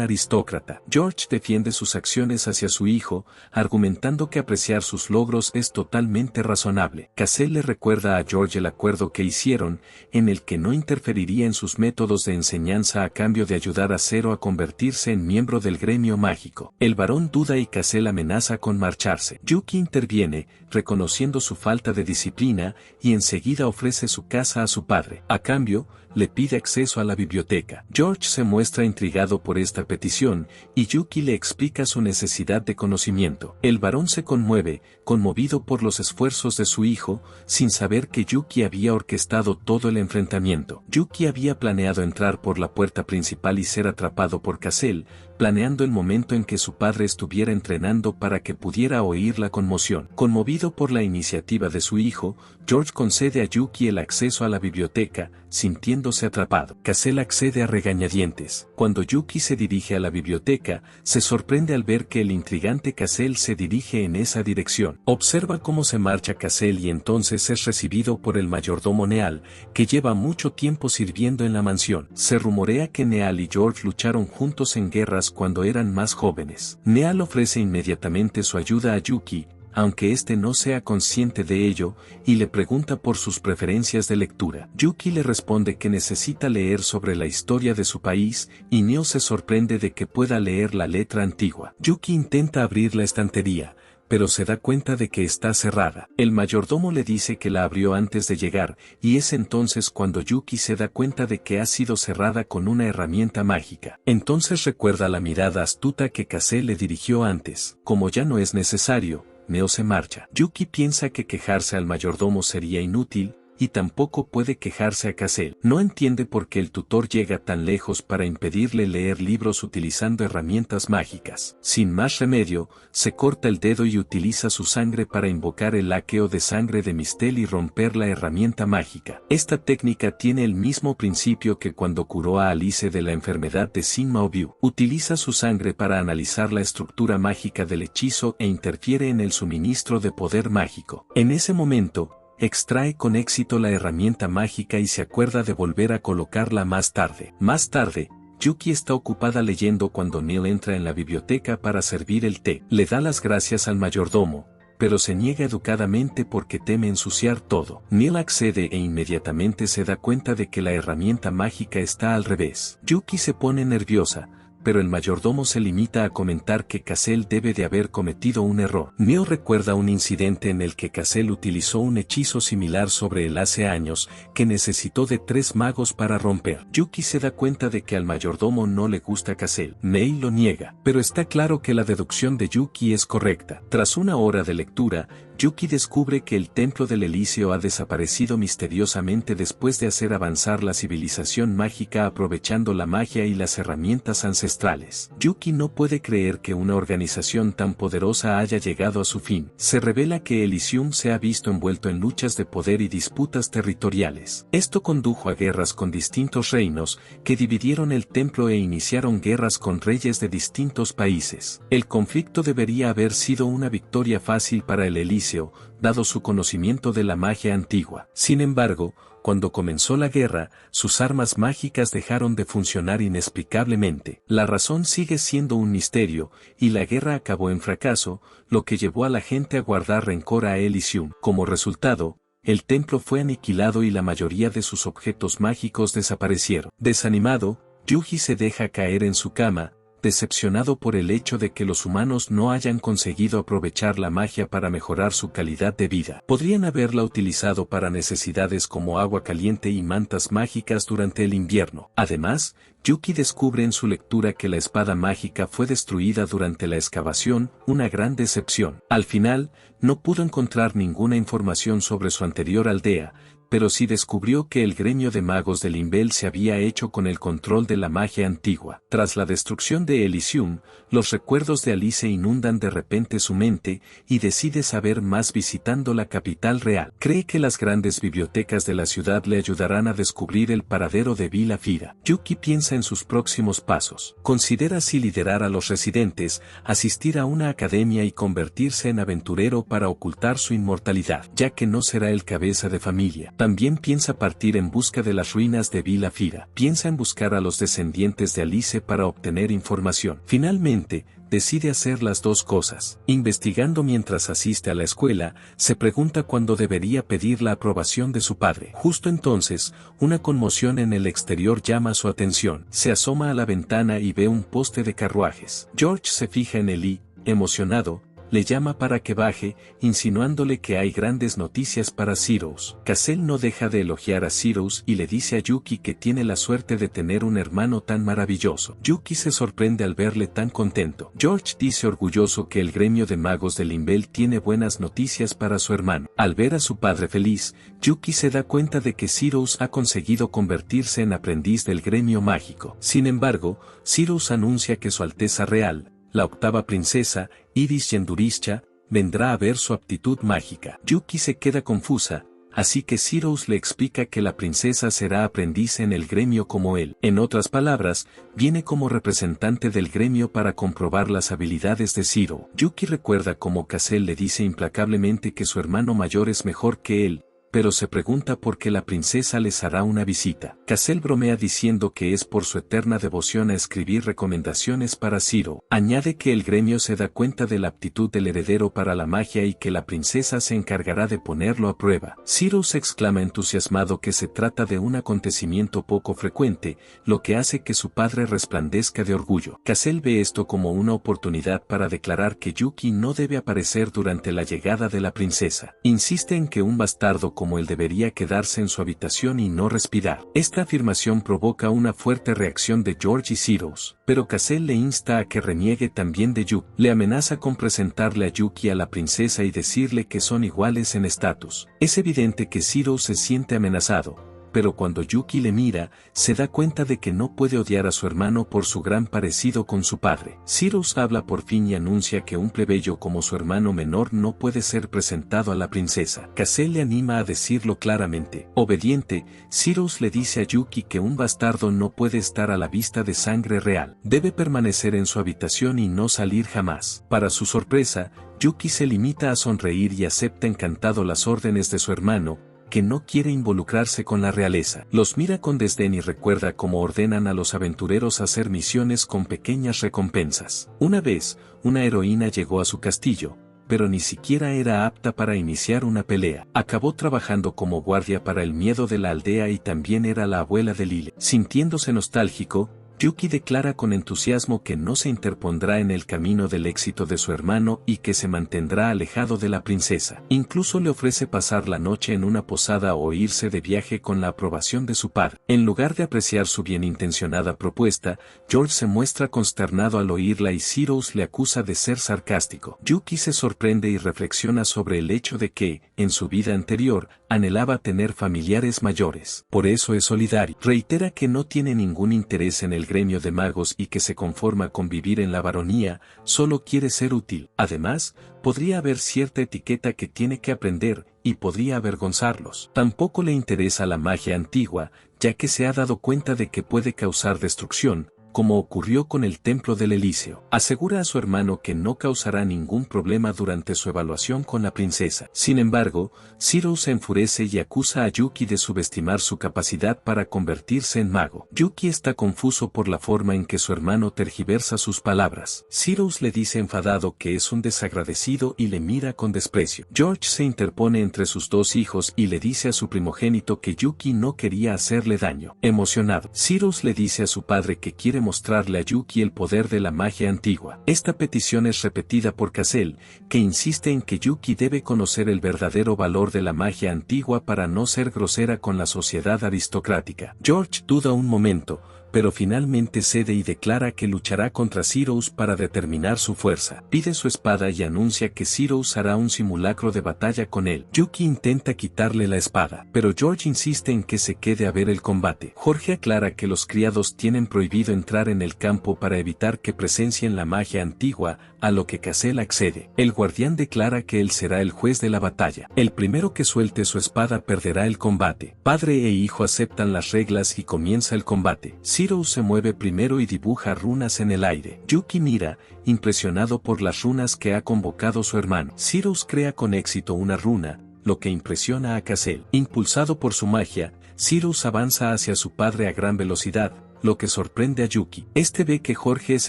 aristócrata. George defiende sus acciones hacia su hijo, argumentando que apreciar sus logros es totalmente razonable. Cassell le recuerda a George el acuerdo que hicieron, en el que no interferiría en sus métodos de enseñanza a cambio de ayudar a Zero a convertirse en miembro del gremio mágico. El varón duda y Cassell amenaza con marcharse. Yuki interviene, reconociendo su falta de disciplina, y enseguida ofrece su casa a su padre. A cambio, le pide acceso a la biblioteca. George se muestra intrigado por esta petición, y Yuki le explica su necesidad de conocimiento. El varón se conmueve, conmovido por los esfuerzos de su hijo, sin saber que Yuki había orquestado todo el enfrentamiento. Yuki había planeado entrar por la puerta principal y ser atrapado por Cassell, planeando el momento en que su padre estuviera entrenando para que pudiera oír la conmoción. Conmovido por la iniciativa de su hijo, George concede a Yuki el acceso a la biblioteca, sintiéndose atrapado. Cassell accede a regañadientes. Cuando Yuki se dirige a la biblioteca, se sorprende al ver que el intrigante Cassell se dirige en esa dirección. Observa cómo se marcha Cassell y entonces es recibido por el mayordomo Neal, que lleva mucho tiempo sirviendo en la mansión. Se rumorea que Neal y George lucharon juntos en guerras cuando eran más jóvenes. Neal ofrece inmediatamente su ayuda a Yuki, aunque éste no sea consciente de ello, y le pregunta por sus preferencias de lectura. Yuki le responde que necesita leer sobre la historia de su país, y Neo se sorprende de que pueda leer la letra antigua. Yuki intenta abrir la estantería, pero se da cuenta de que está cerrada. El mayordomo le dice que la abrió antes de llegar, y es entonces cuando Yuki se da cuenta de que ha sido cerrada con una herramienta mágica. Entonces recuerda la mirada astuta que Cassell le dirigió antes. Como ya no es necesario, Neo se marcha. Yuki piensa que quejarse al mayordomo sería inútil, y tampoco puede quejarse a Cassell. No entiende por qué el tutor llega tan lejos para impedirle leer libros utilizando herramientas mágicas. Sin más remedio, se corta el dedo y utiliza su sangre para invocar el laqueo de sangre de Mistel y romper la herramienta mágica. Esta técnica tiene el mismo principio que cuando curó a Alice de la enfermedad de Sigma Obiu. Utiliza su sangre para analizar la estructura mágica del hechizo e interfiere en el suministro de poder mágico. En ese momento, extrae con éxito la herramienta mágica y se acuerda de volver a colocarla más tarde. Más tarde, Yuki está ocupada leyendo cuando Neil entra en la biblioteca para servir el té. Le da las gracias al mayordomo, pero se niega educadamente porque teme ensuciar todo. Neil accede e inmediatamente se da cuenta de que la herramienta mágica está al revés. Yuki se pone nerviosa, pero el mayordomo se limita a comentar que Cassell debe de haber cometido un error. Neo recuerda un incidente en el que Cassell utilizó un hechizo similar sobre él hace años, que necesitó de 3 magos para romper. Yuki se da cuenta de que al mayordomo no le gusta Cassell. Neil lo niega, pero está claro que la deducción de Yuki es correcta. Tras una hora de lectura, Yuki descubre que el templo del Elíseo ha desaparecido misteriosamente después de hacer avanzar la civilización mágica aprovechando la magia y las herramientas ancestrales. Yuki no puede creer que una organización tan poderosa haya llegado a su fin. Se revela que Elysium se ha visto envuelto en luchas de poder y disputas territoriales. Esto condujo a guerras con distintos reinos, que dividieron el templo e iniciaron guerras con reyes de distintos países. El conflicto debería haber sido una victoria fácil para el Elíseo, dado su conocimiento de la magia antigua. Sin embargo, cuando comenzó la guerra, sus armas mágicas dejaron de funcionar inexplicablemente. La razón sigue siendo un misterio, y la guerra acabó en fracaso, lo que llevó a la gente a guardar rencor a Elysium. Como resultado, el templo fue aniquilado y la mayoría de sus objetos mágicos desaparecieron. Desanimado, Yuji se deja caer en su cama, decepcionado por el hecho de que los humanos no hayan conseguido aprovechar la magia para mejorar su calidad de vida. Podrían haberla utilizado para necesidades como agua caliente y mantas mágicas durante el invierno. Además, Yuki descubre en su lectura que la espada mágica fue destruida durante la excavación, una gran decepción. Al final, no pudo encontrar ninguna información sobre su anterior aldea, pero sí descubrió que el gremio de magos de Limbel se había hecho con el control de la magia antigua. Tras la destrucción de Elysium, los recuerdos de Alice inundan de repente su mente, y decide saber más visitando la capital real. Cree que las grandes bibliotecas de la ciudad le ayudarán a descubrir el paradero de Vila Fira. Yuki piensa en sus próximos pasos. Considera si liderar a los residentes, asistir a una academia y convertirse en aventurero para ocultar su inmortalidad, ya que no será el cabeza de familia. También piensa partir en busca de las ruinas de Vila Fira. Piensa en buscar a los descendientes de Alice para obtener información. Finalmente, decide hacer las dos cosas. Investigando mientras asiste a la escuela, se pregunta cuándo debería pedir la aprobación de su padre. Justo entonces, una conmoción en el exterior llama su atención. Se asoma a la ventana y ve un poste de carruajes. George se fija en él y, emocionado, le llama para que baje, insinuándole que hay grandes noticias para Cyrus. Cassel no deja de elogiar a Cyrus y le dice a Yuki que tiene la suerte de tener un hermano tan maravilloso. Yuki se sorprende al verle tan contento. George dice orgulloso que el gremio de magos de Limbel tiene buenas noticias para su hermano. Al ver a su padre feliz, Yuki se da cuenta de que Cyrus ha conseguido convertirse en aprendiz del gremio mágico. Sin embargo, Cyrus anuncia que su Alteza Real, la octava princesa, Iris Yendurischa, vendrá a ver su aptitud mágica. Yuki se queda confusa, así que Cyrus le explica que la princesa será aprendiz en el gremio como él. En otras palabras, viene como representante del gremio para comprobar las habilidades de Cyrus. Yuki recuerda cómo Cassel le dice implacablemente que su hermano mayor es mejor que él, pero se pregunta por qué la princesa les hará una visita. Cassel bromea diciendo que es por su eterna devoción a escribir recomendaciones para Cyrus. Añade que el gremio se da cuenta de la aptitud del heredero para la magia y que la princesa se encargará de ponerlo a prueba. Cyrus exclama entusiasmado que se trata de un acontecimiento poco frecuente, lo que hace que su padre resplandezca de orgullo. Cassel ve esto como una oportunidad para declarar que Yuki no debe aparecer durante la llegada de la princesa. Insiste en que un bastardo como él debería quedarse en su habitación y no respirar. Esta afirmación provoca una fuerte reacción de George y Cyrus, pero Cassel le insta a que reniegue también de Yuki. Le amenaza con presentarle a Yuki a la princesa y decirle que son iguales en estatus. Es evidente que Cyrus se siente amenazado, pero cuando Yuki le mira, se da cuenta de que no puede odiar a su hermano por su gran parecido con su padre. Cyrus habla por fin y anuncia que un plebeyo como su hermano menor no puede ser presentado a la princesa. Cassel le anima a decirlo claramente. Obediente, Cyrus le dice a Yuki que un bastardo no puede estar a la vista de sangre real. Debe permanecer en su habitación y no salir jamás. Para su sorpresa, Yuki se limita a sonreír y acepta encantado las órdenes de su hermano, que no quiere involucrarse con la realeza. Los mira con desdén y recuerda cómo ordenan a los aventureros hacer misiones con pequeñas recompensas. Una vez, una heroína llegó a su castillo, pero ni siquiera era apta para iniciar una pelea. Acabó trabajando como guardia para el miedo de la aldea y también era la abuela de Lile. Sintiéndose nostálgico, Yuki declara con entusiasmo que no se interpondrá en el camino del éxito de su hermano y que se mantendrá alejado de la princesa. Incluso le ofrece pasar la noche en una posada o irse de viaje con la aprobación de su padre. En lugar de apreciar su bienintencionada propuesta, George se muestra consternado al oírla y Cyrus le acusa de ser sarcástico. Yuki se sorprende y reflexiona sobre el hecho de que, en su vida anterior, anhelaba tener familiares mayores. Por eso es solidario. Reitera que no tiene ningún interés en el gremio de magos y que se conforma con vivir en la baronía, solo quiere ser útil. Además, podría haber cierta etiqueta que tiene que aprender, y podría avergonzarlos. Tampoco le interesa la magia antigua, ya que se ha dado cuenta de que puede causar destrucción, como ocurrió con el templo del Elíseo. Asegura a su hermano que no causará ningún problema durante su evaluación con la princesa. Sin embargo, Cyrus se enfurece y acusa a Yuki de subestimar su capacidad para convertirse en mago. Yuki está confuso por la forma en que su hermano tergiversa sus palabras. Cyrus le dice enfadado que es un desagradecido y le mira con desprecio. George se interpone entre sus dos hijos y le dice a su primogénito que Yuki no quería hacerle daño. Emocionado, Cyrus le dice a su padre que quiere mostrarle a Yuki el poder de la magia antigua. Esta petición es repetida por Cassel, que insiste en que Yuki debe conocer el verdadero valor de la magia antigua para no ser grosera con la sociedad aristocrática. George duda un momento, pero finalmente cede y declara que luchará contra Cyrus para determinar su fuerza. Pide su espada y anuncia que Cyrus hará un simulacro de batalla con él. Yuki intenta quitarle la espada, pero George insiste en que se quede a ver el combate. Jorge aclara que los criados tienen prohibido entrar en el campo para evitar que presencien la magia antigua, a lo que Cassel accede. El guardián declara que él será el juez de la batalla. El primero que suelte su espada perderá el combate. Padre e hijo aceptan las reglas y comienza el combate. Cyrus se mueve primero y dibuja runas en el aire. Yuki mira, impresionado por las runas que ha convocado su hermano. Cyrus crea con éxito una runa, lo que impresiona a Cassel. Impulsado por su magia, Cyrus avanza hacia su padre a gran velocidad, lo que sorprende a Yuki. Este ve que Jorge es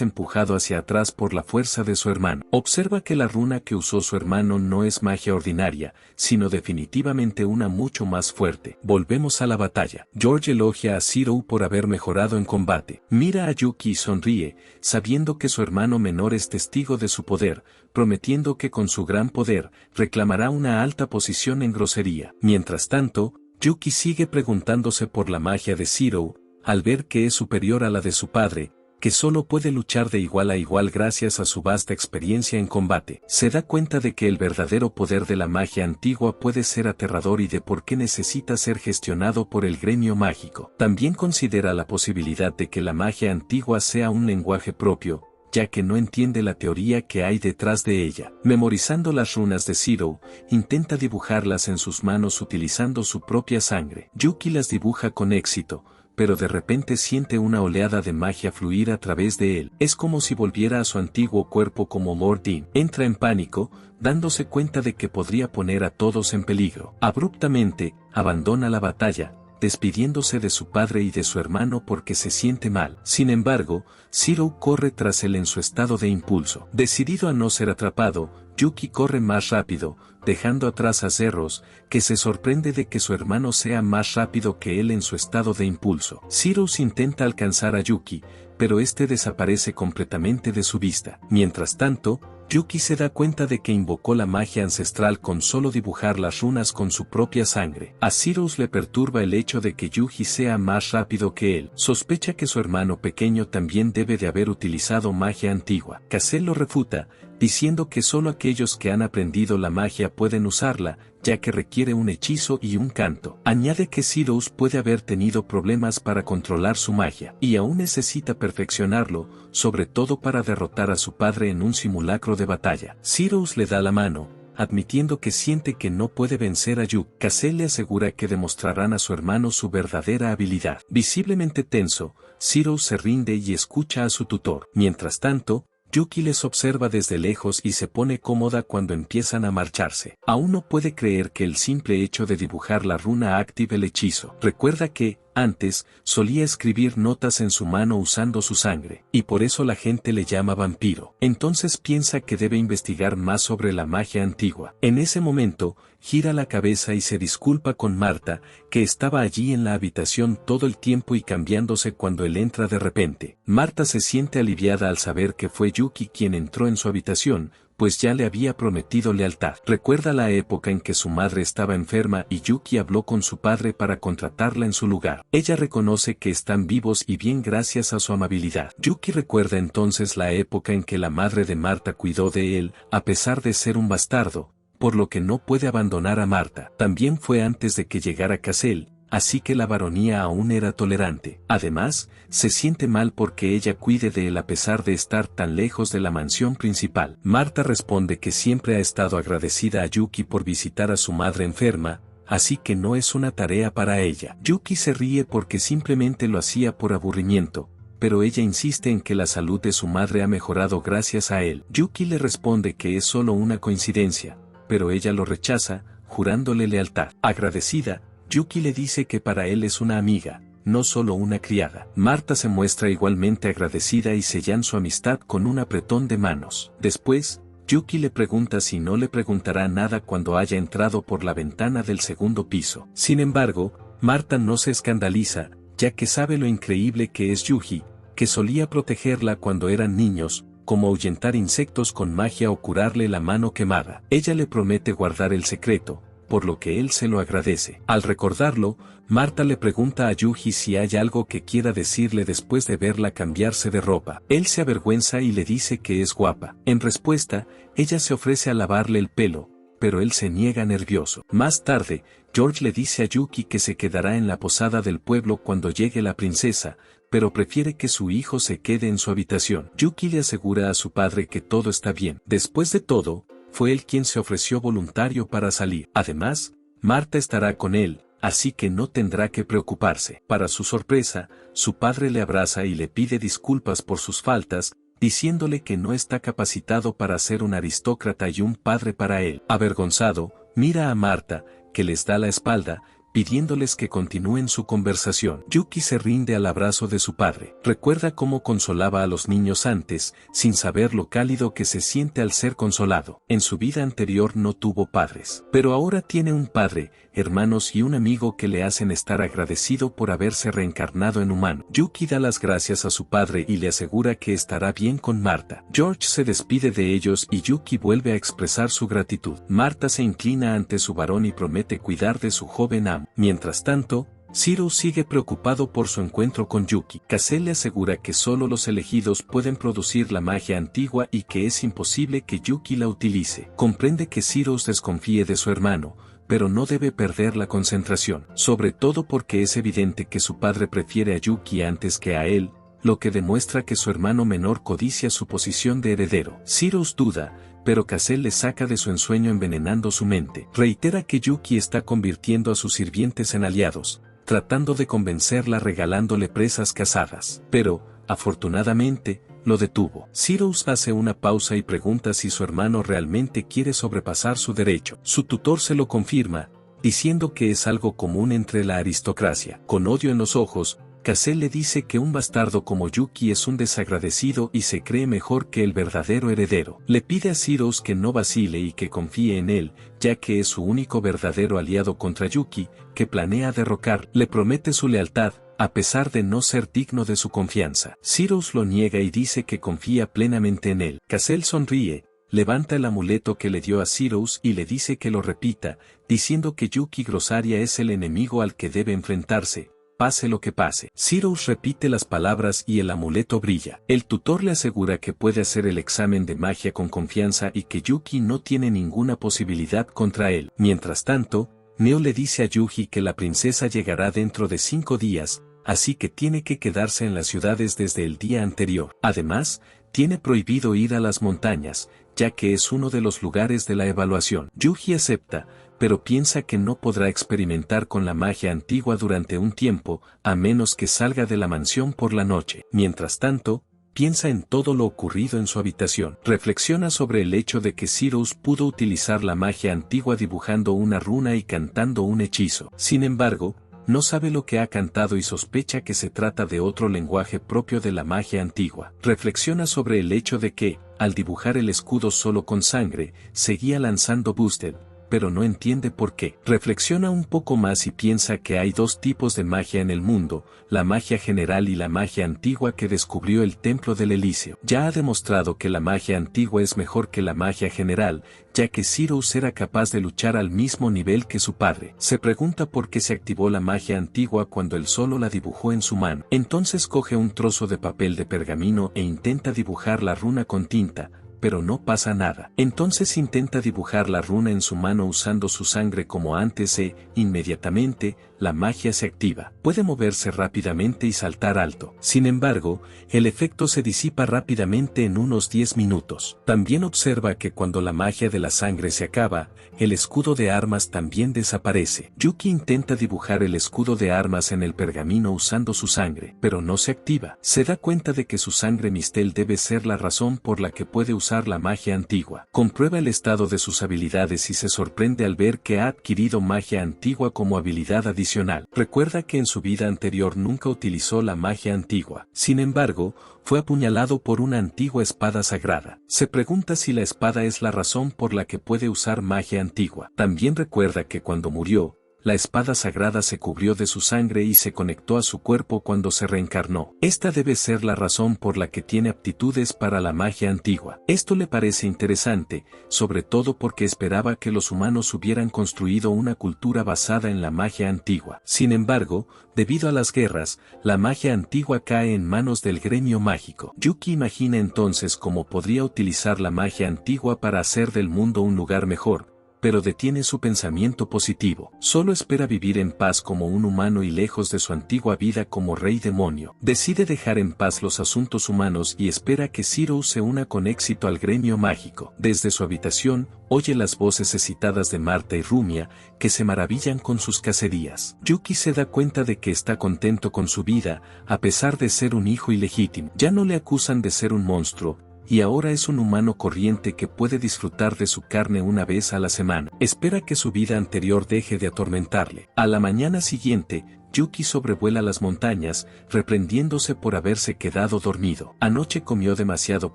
empujado hacia atrás por la fuerza de su hermano. Observa que la runa que usó su hermano no es magia ordinaria, sino definitivamente una mucho más fuerte. Volvemos a la batalla. George elogia a Zero por haber mejorado en combate. Mira a Yuki y sonríe, sabiendo que su hermano menor es testigo de su poder, prometiendo que con su gran poder, reclamará una alta posición en grosería. Mientras tanto, Yuki sigue preguntándose por la magia de Zero, al ver que es superior a la de su padre, que solo puede luchar de igual a igual gracias a su vasta experiencia en combate. Se da cuenta de que el verdadero poder de la magia antigua puede ser aterrador y de por qué necesita ser gestionado por el gremio mágico. También considera la posibilidad de que la magia antigua sea un lenguaje propio, ya que no entiende la teoría que hay detrás de ella. Memorizando las runas de Zero, intenta dibujarlas en sus manos utilizando su propia sangre. Yuki las dibuja con éxito, pero de repente siente una oleada de magia fluir a través de él. Es como si volviera a su antiguo cuerpo como Mordin. Entra en pánico, dándose cuenta de que podría poner a todos en peligro. Abruptamente, abandona la batalla, despidiéndose de su padre y de su hermano porque se siente mal. Sin embargo, Zero corre tras él en su estado de impulso. Decidido a no ser atrapado, Yuki corre más rápido, dejando atrás a Zeros, que se sorprende de que su hermano sea más rápido que él en su estado de impulso. Cyrus intenta alcanzar a Yuki, pero este desaparece completamente de su vista. Mientras tanto, Yuki se da cuenta de que invocó la magia ancestral con solo dibujar las runas con su propia sangre. A Cyrus le perturba el hecho de que Yuki sea más rápido que él. Sospecha que su hermano pequeño también debe de haber utilizado magia antigua. Cassel lo refuta, diciendo que solo aquellos que han aprendido la magia pueden usarla, ya que requiere un hechizo y un canto. Añade que Cyrus puede haber tenido problemas para controlar su magia, y aún necesita perfeccionarlo, sobre todo para derrotar a su padre en un simulacro de batalla. Cyrus le da la mano, admitiendo que siente que no puede vencer a Yuki. Cassel le asegura que demostrarán a su hermano su verdadera habilidad. Visiblemente tenso, Cyrus se rinde y escucha a su tutor. Mientras tanto, Yuki les observa desde lejos y se pone cómoda cuando empiezan a marcharse. Aún no puede creer que el simple hecho de dibujar la runa active el hechizo. Recuerda que, antes, solía escribir notas en su mano usando su sangre, y por eso la gente le llama vampiro. Entonces piensa que debe investigar más sobre la magia antigua. En ese momento, gira la cabeza y se disculpa con Marta, que estaba allí en la habitación todo el tiempo y cambiándose cuando él entra de repente. Marta se siente aliviada al saber que fue Yuki quien entró en su habitación, pues ya le había prometido lealtad. Recuerda la época en que su madre estaba enferma y Yuki habló con su padre para contratarla en su lugar. Ella reconoce que están vivos y bien gracias a su amabilidad. Yuki recuerda entonces la época en que la madre de Marta cuidó de él, a pesar de ser un bastardo, por lo que no puede abandonar a Marta. También fue antes de que llegara Cassel, así que la baronía aún era tolerante. Además, se siente mal porque ella cuide de él a pesar de estar tan lejos de la mansión principal. Marta responde que siempre ha estado agradecida a Yuki por visitar a su madre enferma, así que no es una tarea para ella. Yuki se ríe porque simplemente lo hacía por aburrimiento, pero ella insiste en que la salud de su madre ha mejorado gracias a él. Yuki le responde que es solo una coincidencia, pero ella lo rechaza, jurándole lealtad. Agradecida, Yuki le dice que para él es una amiga, no solo una criada. Marta se muestra igualmente agradecida y sellan su amistad con un apretón de manos. Después, Yuki le pregunta si no le preguntará nada cuando haya entrado por la ventana del segundo piso. Sin embargo, Marta no se escandaliza, ya que sabe lo increíble que es Yuji, que solía protegerla cuando eran niños, como ahuyentar insectos con magia o curarle la mano quemada. Ella le promete guardar el secreto, por lo que él se lo agradece. Al recordarlo, Marta le pregunta a Yuji si hay algo que quiera decirle después de verla cambiarse de ropa. Él se avergüenza y le dice que es guapa. En respuesta, ella se ofrece a lavarle el pelo, pero él se niega nervioso. Más tarde, George le dice a Yuki que se quedará en la posada del pueblo cuando llegue la princesa, pero prefiere que su hijo se quede en su habitación. Yuki le asegura a su padre que todo está bien. Después de todo, fue él quien se ofreció voluntario para salir. Además, Marta estará con él, así que no tendrá que preocuparse. Para su sorpresa, su padre le abraza y le pide disculpas por sus faltas, diciéndole que no está capacitado para ser un aristócrata y un padre para él. Avergonzado, mira a Marta, que les da la espalda, pidiéndoles que continúen su conversación. Yuki se rinde al abrazo de su padre. Recuerda cómo consolaba a los niños antes, sin saber lo cálido que se siente al ser consolado. En su vida anterior no tuvo padres, pero ahora tiene un padre, hermanos y un amigo que le hacen estar agradecido por haberse reencarnado en humano. Yuki da las gracias a su padre y le asegura que estará bien con Marta. George se despide de ellos y Yuki vuelve a expresar su gratitud. Marta se inclina ante su varón y promete cuidar de su joven amo. Mientras tanto, Zero sigue preocupado por su encuentro con Yuki. Kase le asegura que solo los elegidos pueden producir la magia antigua y que es imposible que Yuki la utilice. Comprende que Zero desconfíe de su hermano, pero no debe perder la concentración, sobre todo porque es evidente que su padre prefiere a Yuki antes que a él, lo que demuestra que su hermano menor codicia su posición de heredero. Zero duda, pero Kase le saca de su ensueño envenenando su mente. Reitera que Yuki está convirtiendo a sus sirvientes en aliados, tratando de convencerla regalándole presas cazadas. Pero, afortunadamente, lo detuvo. Zero hace una pausa y pregunta si su hermano realmente quiere sobrepasar su derecho. Su tutor se lo confirma, diciendo que es algo común entre la aristocracia. Con odio en los ojos, Kase le dice que un bastardo como Yuki es un desagradecido y se cree mejor que el verdadero heredero. Le pide a Zero que no vacile y que confíe en él, ya que es su único verdadero aliado contra Yuki, que planea derrocar. Le promete su lealtad, a pesar de no ser digno de su confianza. Zero lo niega y dice que confía plenamente en él. Kase sonríe, levanta el amuleto que le dio a Zero y le dice que lo repita, diciendo que Yuki Grosaria es el enemigo al que debe enfrentarse, pase lo que pase. Zero repite las palabras y el amuleto brilla. El tutor le asegura que puede hacer el examen de magia con confianza y que Yuki no tiene ninguna posibilidad contra él. Mientras tanto, Neo le dice a Yuji que la princesa llegará dentro de 5 días, así que tiene que quedarse en las ciudades desde el día anterior. Además, tiene prohibido ir a las montañas, ya que es uno de los lugares de la evaluación. Yuji acepta, pero piensa que no podrá experimentar con la magia antigua durante un tiempo, a menos que salga de la mansión por la noche. Mientras tanto, piensa en todo lo ocurrido en su habitación. Reflexiona sobre el hecho de que Zero pudo utilizar la magia antigua dibujando una runa y cantando un hechizo. Sin embargo, no sabe lo que ha cantado y sospecha que se trata de otro lenguaje propio de la magia antigua. Reflexiona sobre el hecho de que, al dibujar el escudo solo con sangre, seguía lanzando Boosted, pero no entiende por qué. Reflexiona un poco más y piensa que hay 2 tipos de magia en el mundo, la magia general y la magia antigua que descubrió el Templo del Elíseo. Ya ha demostrado que la magia antigua es mejor que la magia general, ya que Zero era capaz de luchar al mismo nivel que su padre. Se pregunta por qué se activó la magia antigua cuando él solo la dibujó en su mano. Entonces coge un trozo de papel de pergamino e intenta dibujar la runa con tinta, pero no pasa nada. Entonces intenta dibujar la runa en su mano usando su sangre como antes e, inmediatamente, la magia se activa. Puede moverse rápidamente y saltar alto. Sin embargo, el efecto se disipa rápidamente en unos 10 minutos. También observa que cuando la magia de la sangre se acaba, el escudo de armas también desaparece. Yuki intenta dibujar el escudo de armas en el pergamino usando su sangre, pero no se activa. Se da cuenta de que su sangre mistel debe ser la razón por la que puede usar la magia antigua. Comprueba el estado de sus habilidades y se sorprende al ver que ha adquirido magia antigua como habilidad adicional. Recuerda que en su vida anterior nunca utilizó la magia antigua. Sin embargo, fue apuñalado por una antigua espada sagrada. Se pregunta si la espada es la razón por la que puede usar magia antigua. También recuerda que cuando murió, la espada sagrada se cubrió de su sangre y se conectó a su cuerpo cuando se reencarnó. Esta debe ser la razón por la que tiene aptitudes para la magia antigua. Esto le parece interesante, sobre todo porque esperaba que los humanos hubieran construido una cultura basada en la magia antigua. Sin embargo, debido a las guerras, la magia antigua cae en manos del gremio mágico. Yuki imagina entonces cómo podría utilizar la magia antigua para hacer del mundo un lugar mejor, pero detiene su pensamiento positivo. Solo espera vivir en paz como un humano y lejos de su antigua vida como rey demonio. Decide dejar en paz los asuntos humanos y espera que Zero se una con éxito al gremio mágico. Desde su habitación, oye las voces excitadas de Marta y Rumia, que se maravillan con sus cacerías. Yuki se da cuenta de que está contento con su vida, a pesar de ser un hijo ilegítimo. Ya no le acusan de ser un monstruo, y ahora es un humano corriente que puede disfrutar de su carne una vez a la semana. Espera que su vida anterior deje de atormentarle. A la mañana siguiente, Yuki sobrevuela las montañas, reprendiéndose por haberse quedado dormido. Anoche comió demasiado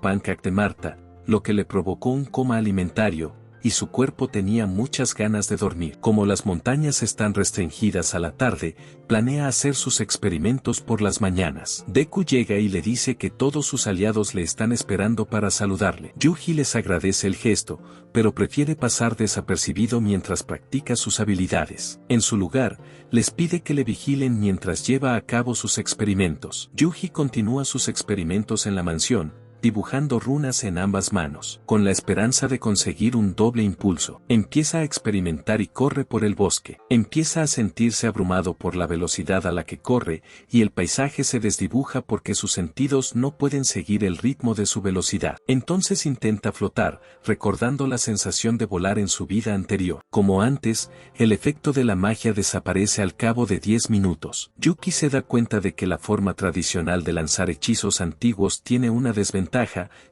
pancake de Marta, lo que le provocó un coma alimentario, y su cuerpo tenía muchas ganas de dormir. Como las montañas están restringidas a la tarde, planea hacer sus experimentos por las mañanas. Deku llega y le dice que todos sus aliados le están esperando para saludarle. Yuji les agradece el gesto, pero prefiere pasar desapercibido mientras practica sus habilidades. En su lugar, les pide que le vigilen mientras lleva a cabo sus experimentos. Yuji continúa sus experimentos en la mansión, dibujando runas en ambas manos, con la esperanza de conseguir un doble impulso. Empieza a experimentar y corre por el bosque. Empieza a sentirse abrumado por la velocidad a la que corre, y el paisaje se desdibuja porque sus sentidos no pueden seguir el ritmo de su velocidad. Entonces intenta flotar, recordando la sensación de volar en su vida anterior. Como antes, el efecto de la magia desaparece al cabo de 10 minutos. Yuki se da cuenta de que la forma tradicional de lanzar hechizos antiguos tiene una desventaja,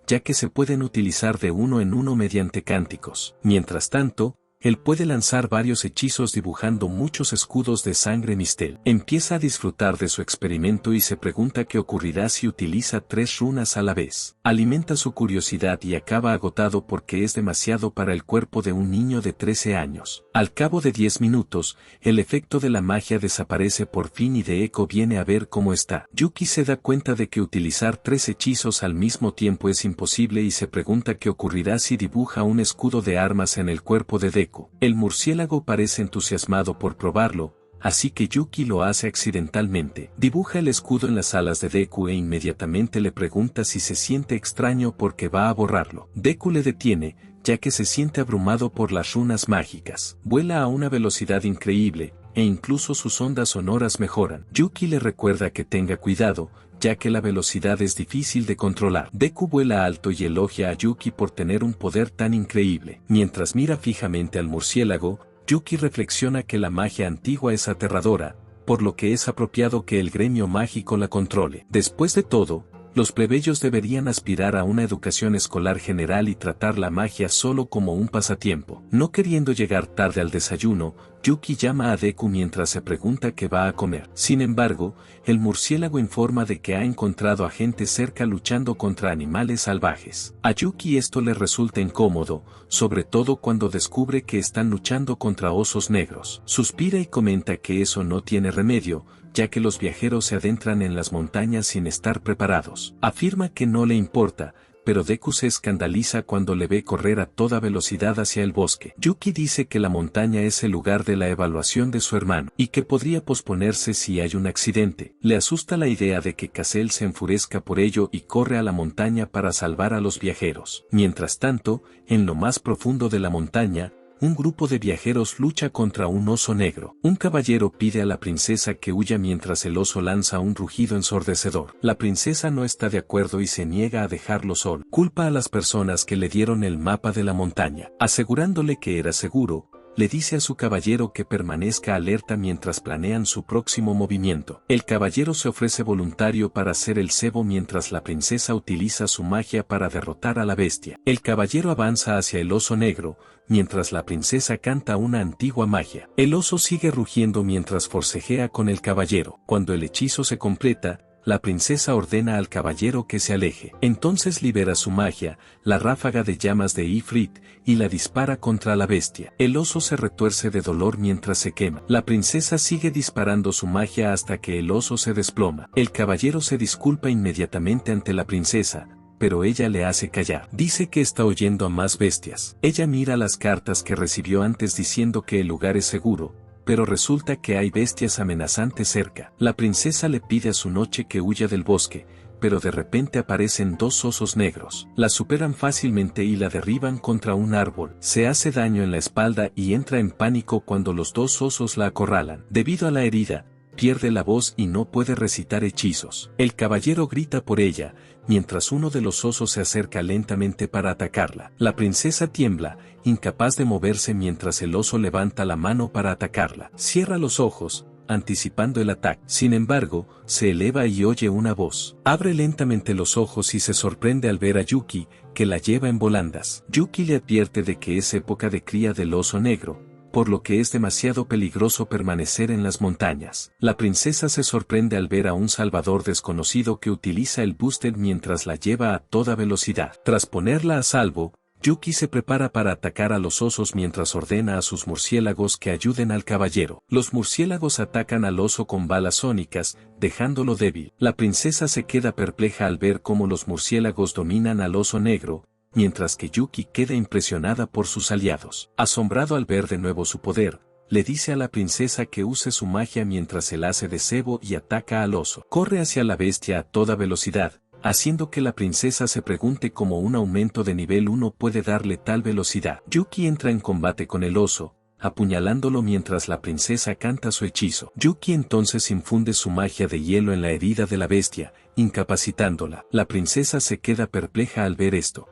ya que se pueden utilizar de uno en uno mediante cánticos. Mientras tanto, él puede lanzar varios hechizos dibujando muchos escudos de sangre mistel. Empieza a disfrutar de su experimento y se pregunta qué ocurrirá si utiliza 3 runas a la vez. Alimenta su curiosidad y acaba agotado porque es demasiado para el cuerpo de un niño de 13 años. Al cabo de 10 minutos, el efecto de la magia desaparece por fin y Deku viene a ver cómo está. Yuki se da cuenta de que utilizar 3 hechizos al mismo tiempo es imposible y se pregunta qué ocurrirá si dibuja un escudo de armas en el cuerpo de Deku. El murciélago parece entusiasmado por probarlo, así que Yuki lo hace accidentalmente. Dibuja el escudo en las alas de Deku e inmediatamente le pregunta si se siente extraño porque va a borrarlo. Deku le detiene, ya que se siente abrumado por las runas mágicas. Vuela a una velocidad increíble, e incluso sus ondas sonoras mejoran. Yuki le recuerda que tenga cuidado, ya que la velocidad es difícil de controlar. Deku vuela alto y elogia a Yuki por tener un poder tan increíble. Mientras mira fijamente al murciélago, Yuki reflexiona que la magia antigua es aterradora, por lo que es apropiado que el gremio mágico la controle. Después de todo, los plebeyos deberían aspirar a una educación escolar general y tratar la magia solo como un pasatiempo. No queriendo llegar tarde al desayuno, Yuki llama a Deku mientras se pregunta qué va a comer. Sin embargo, el murciélago informa de que ha encontrado a gente cerca luchando contra animales salvajes. A Yuki esto le resulta incómodo, sobre todo cuando descubre que están luchando contra osos negros. Suspira y comenta que eso no tiene remedio, ya que los viajeros se adentran en las montañas sin estar preparados. Afirma que no le importa, pero Deku se escandaliza cuando le ve correr a toda velocidad hacia el bosque. Yuki dice que la montaña es el lugar de la evaluación de su hermano, y que podría posponerse si hay un accidente. Le asusta la idea de que Cassell se enfurezca por ello y corre a la montaña para salvar a los viajeros. Mientras tanto, en lo más profundo de la montaña, un grupo de viajeros lucha contra un oso negro. Un caballero pide a la princesa que huya mientras el oso lanza un rugido ensordecedor. La princesa no está de acuerdo y se niega a dejarlo solo. Culpa a las personas que le dieron el mapa de la montaña. Asegurándole que era seguro, le dice a su caballero que permanezca alerta mientras planean su próximo movimiento. El caballero se ofrece voluntario para hacer el cebo mientras la princesa utiliza su magia para derrotar a la bestia. El caballero avanza hacia el oso negro, mientras la princesa canta una antigua magia. El oso sigue rugiendo mientras forcejea con el caballero. Cuando el hechizo se completa, la princesa ordena al caballero que se aleje. Entonces libera su magia, la ráfaga de llamas de Ifrit, y la dispara contra la bestia. El oso se retuerce de dolor mientras se quema. La princesa sigue disparando su magia hasta que el oso se desploma. El caballero se disculpa inmediatamente ante la princesa, pero ella le hace callar. Dice que está oyendo a más bestias. Ella mira las cartas que recibió antes diciendo que el lugar es seguro, pero resulta que hay bestias amenazantes cerca. La princesa le pide a su noche que huya del bosque, pero de repente aparecen 2 osos negros. La superan fácilmente y la derriban contra un árbol. Se hace daño en la espalda y entra en pánico cuando los 2 osos la acorralan. Debido a la herida, pierde la voz y no puede recitar hechizos. El caballero grita por ella, mientras uno de los osos se acerca lentamente para atacarla. La princesa tiembla, incapaz de moverse mientras el oso levanta la mano para atacarla. Cierra los ojos, anticipando el ataque. Sin embargo, se eleva y oye una voz. Abre lentamente los ojos y se sorprende al ver a Yuki, que la lleva en volandas. Yuki le advierte de que es época de cría del oso negro, por lo que es demasiado peligroso permanecer en las montañas. La princesa se sorprende al ver a un salvador desconocido que utiliza el booster mientras la lleva a toda velocidad. Tras ponerla a salvo, Yuki se prepara para atacar a los osos mientras ordena a sus murciélagos que ayuden al caballero. Los murciélagos atacan al oso con balas sónicas, dejándolo débil. La princesa se queda perpleja al ver cómo los murciélagos dominan al oso negro, mientras que Yuki queda impresionada por sus aliados. Asombrado al ver de nuevo su poder, le dice a la princesa que use su magia mientras él hace de cebo y ataca al oso. Corre hacia la bestia a toda velocidad, haciendo que la princesa se pregunte cómo un aumento de nivel 1 puede darle tal velocidad. Yuki entra en combate con el oso, apuñalándolo mientras la princesa canta su hechizo. Yuki entonces infunde su magia de hielo en la herida de la bestia, incapacitándola. La princesa se queda perpleja al ver esto.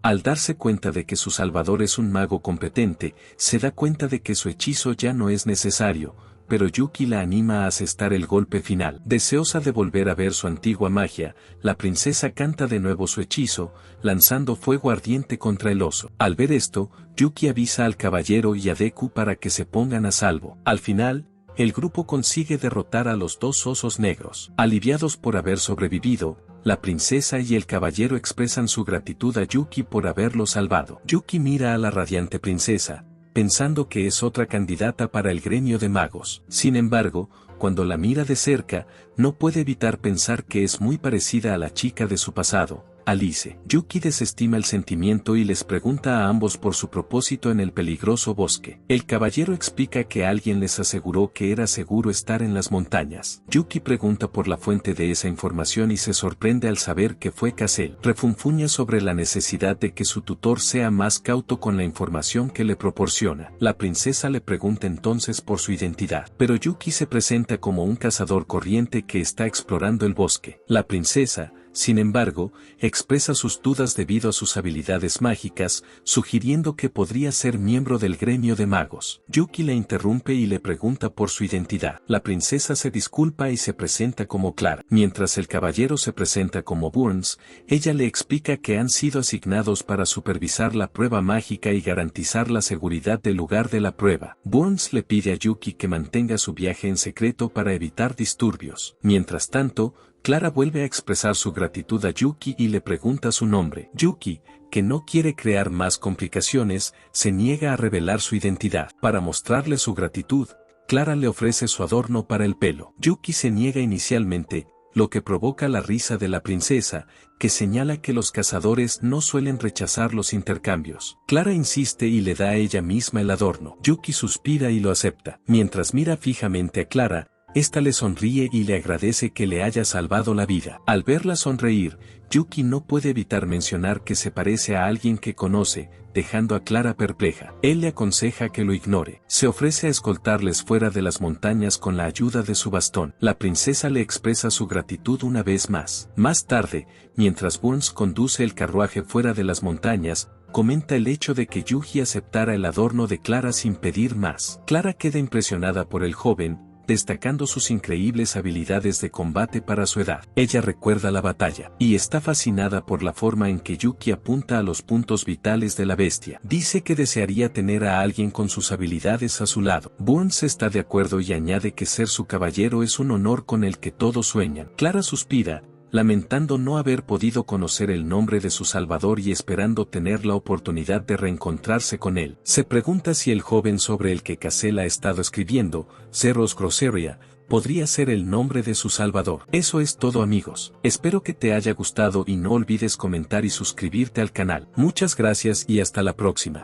Al darse cuenta de que su salvador es un mago competente, se da cuenta de que su hechizo ya no es necesario, pero Yuki la anima a asestar el golpe final. Deseosa de volver a ver su antigua magia, la princesa canta de nuevo su hechizo, lanzando fuego ardiente contra el oso. Al ver esto, Yuki avisa al caballero y a Deku para que se pongan a salvo. Al final, el grupo consigue derrotar a los dos osos negros. Aliviados por haber sobrevivido, la princesa y el caballero expresan su gratitud a Yuki por haberlo salvado. Yuki mira a la radiante princesa, pensando que es otra candidata para el gremio de magos. Sin embargo, cuando la mira de cerca, no puede evitar pensar que es muy parecida a la chica de su pasado, Alice. Yuki desestima el sentimiento y les pregunta a ambos por su propósito en el peligroso bosque. El caballero explica que alguien les aseguró que era seguro estar en las montañas. Yuki pregunta por la fuente de esa información y se sorprende al saber que fue Cassel. Refunfuña sobre la necesidad de que su tutor sea más cauto con la información que le proporciona. La princesa le pregunta entonces por su identidad, pero Yuki se presenta como un cazador corriente que está explorando el bosque. La princesa, sin embargo, expresa sus dudas debido a sus habilidades mágicas, sugiriendo que podría ser miembro del gremio de magos. Yuki la interrumpe y le pregunta por su identidad. La princesa se disculpa y se presenta como Clara. Mientras el caballero se presenta como Burns, ella le explica que han sido asignados para supervisar la prueba mágica y garantizar la seguridad del lugar de la prueba. Burns le pide a Yuki que mantenga su viaje en secreto para evitar disturbios. Mientras tanto, Clara vuelve a expresar su gratitud a Yuki y le pregunta su nombre. Yuki, que no quiere crear más complicaciones, se niega a revelar su identidad. Para mostrarle su gratitud, Clara le ofrece su adorno para el pelo. Yuki se niega inicialmente, lo que provoca la risa de la princesa, que señala que los cazadores no suelen rechazar los intercambios. Clara insiste y le da a ella misma el adorno. Yuki suspira y lo acepta. Mientras mira fijamente a Clara, esta le sonríe y le agradece que le haya salvado la vida. Al verla sonreír, Yuki no puede evitar mencionar que se parece a alguien que conoce, dejando a Clara perpleja. Él le aconseja que lo ignore. Se ofrece a escoltarles fuera de las montañas con la ayuda de su bastón. La princesa le expresa su gratitud una vez más. Más tarde, mientras Burns conduce el carruaje fuera de las montañas, comenta el hecho de que Yuji aceptara el adorno de Clara sin pedir más. Clara queda impresionada por el joven, destacando sus increíbles habilidades de combate para su edad. Ella recuerda la batalla, y está fascinada por la forma en que Yuki apunta a los puntos vitales de la bestia. Dice que desearía tener a alguien con sus habilidades a su lado. Burns está de acuerdo y añade que ser su caballero es un honor con el que todos sueñan. Clara suspira, lamentando no haber podido conocer el nombre de su salvador y esperando tener la oportunidad de reencontrarse con él. Se pregunta si el joven sobre el que Cassel ha estado escribiendo, Zeros Grosseria, podría ser el nombre de su salvador. Eso es todo, amigos. Espero que te haya gustado y no olvides comentar y suscribirte al canal. Muchas gracias y hasta la próxima.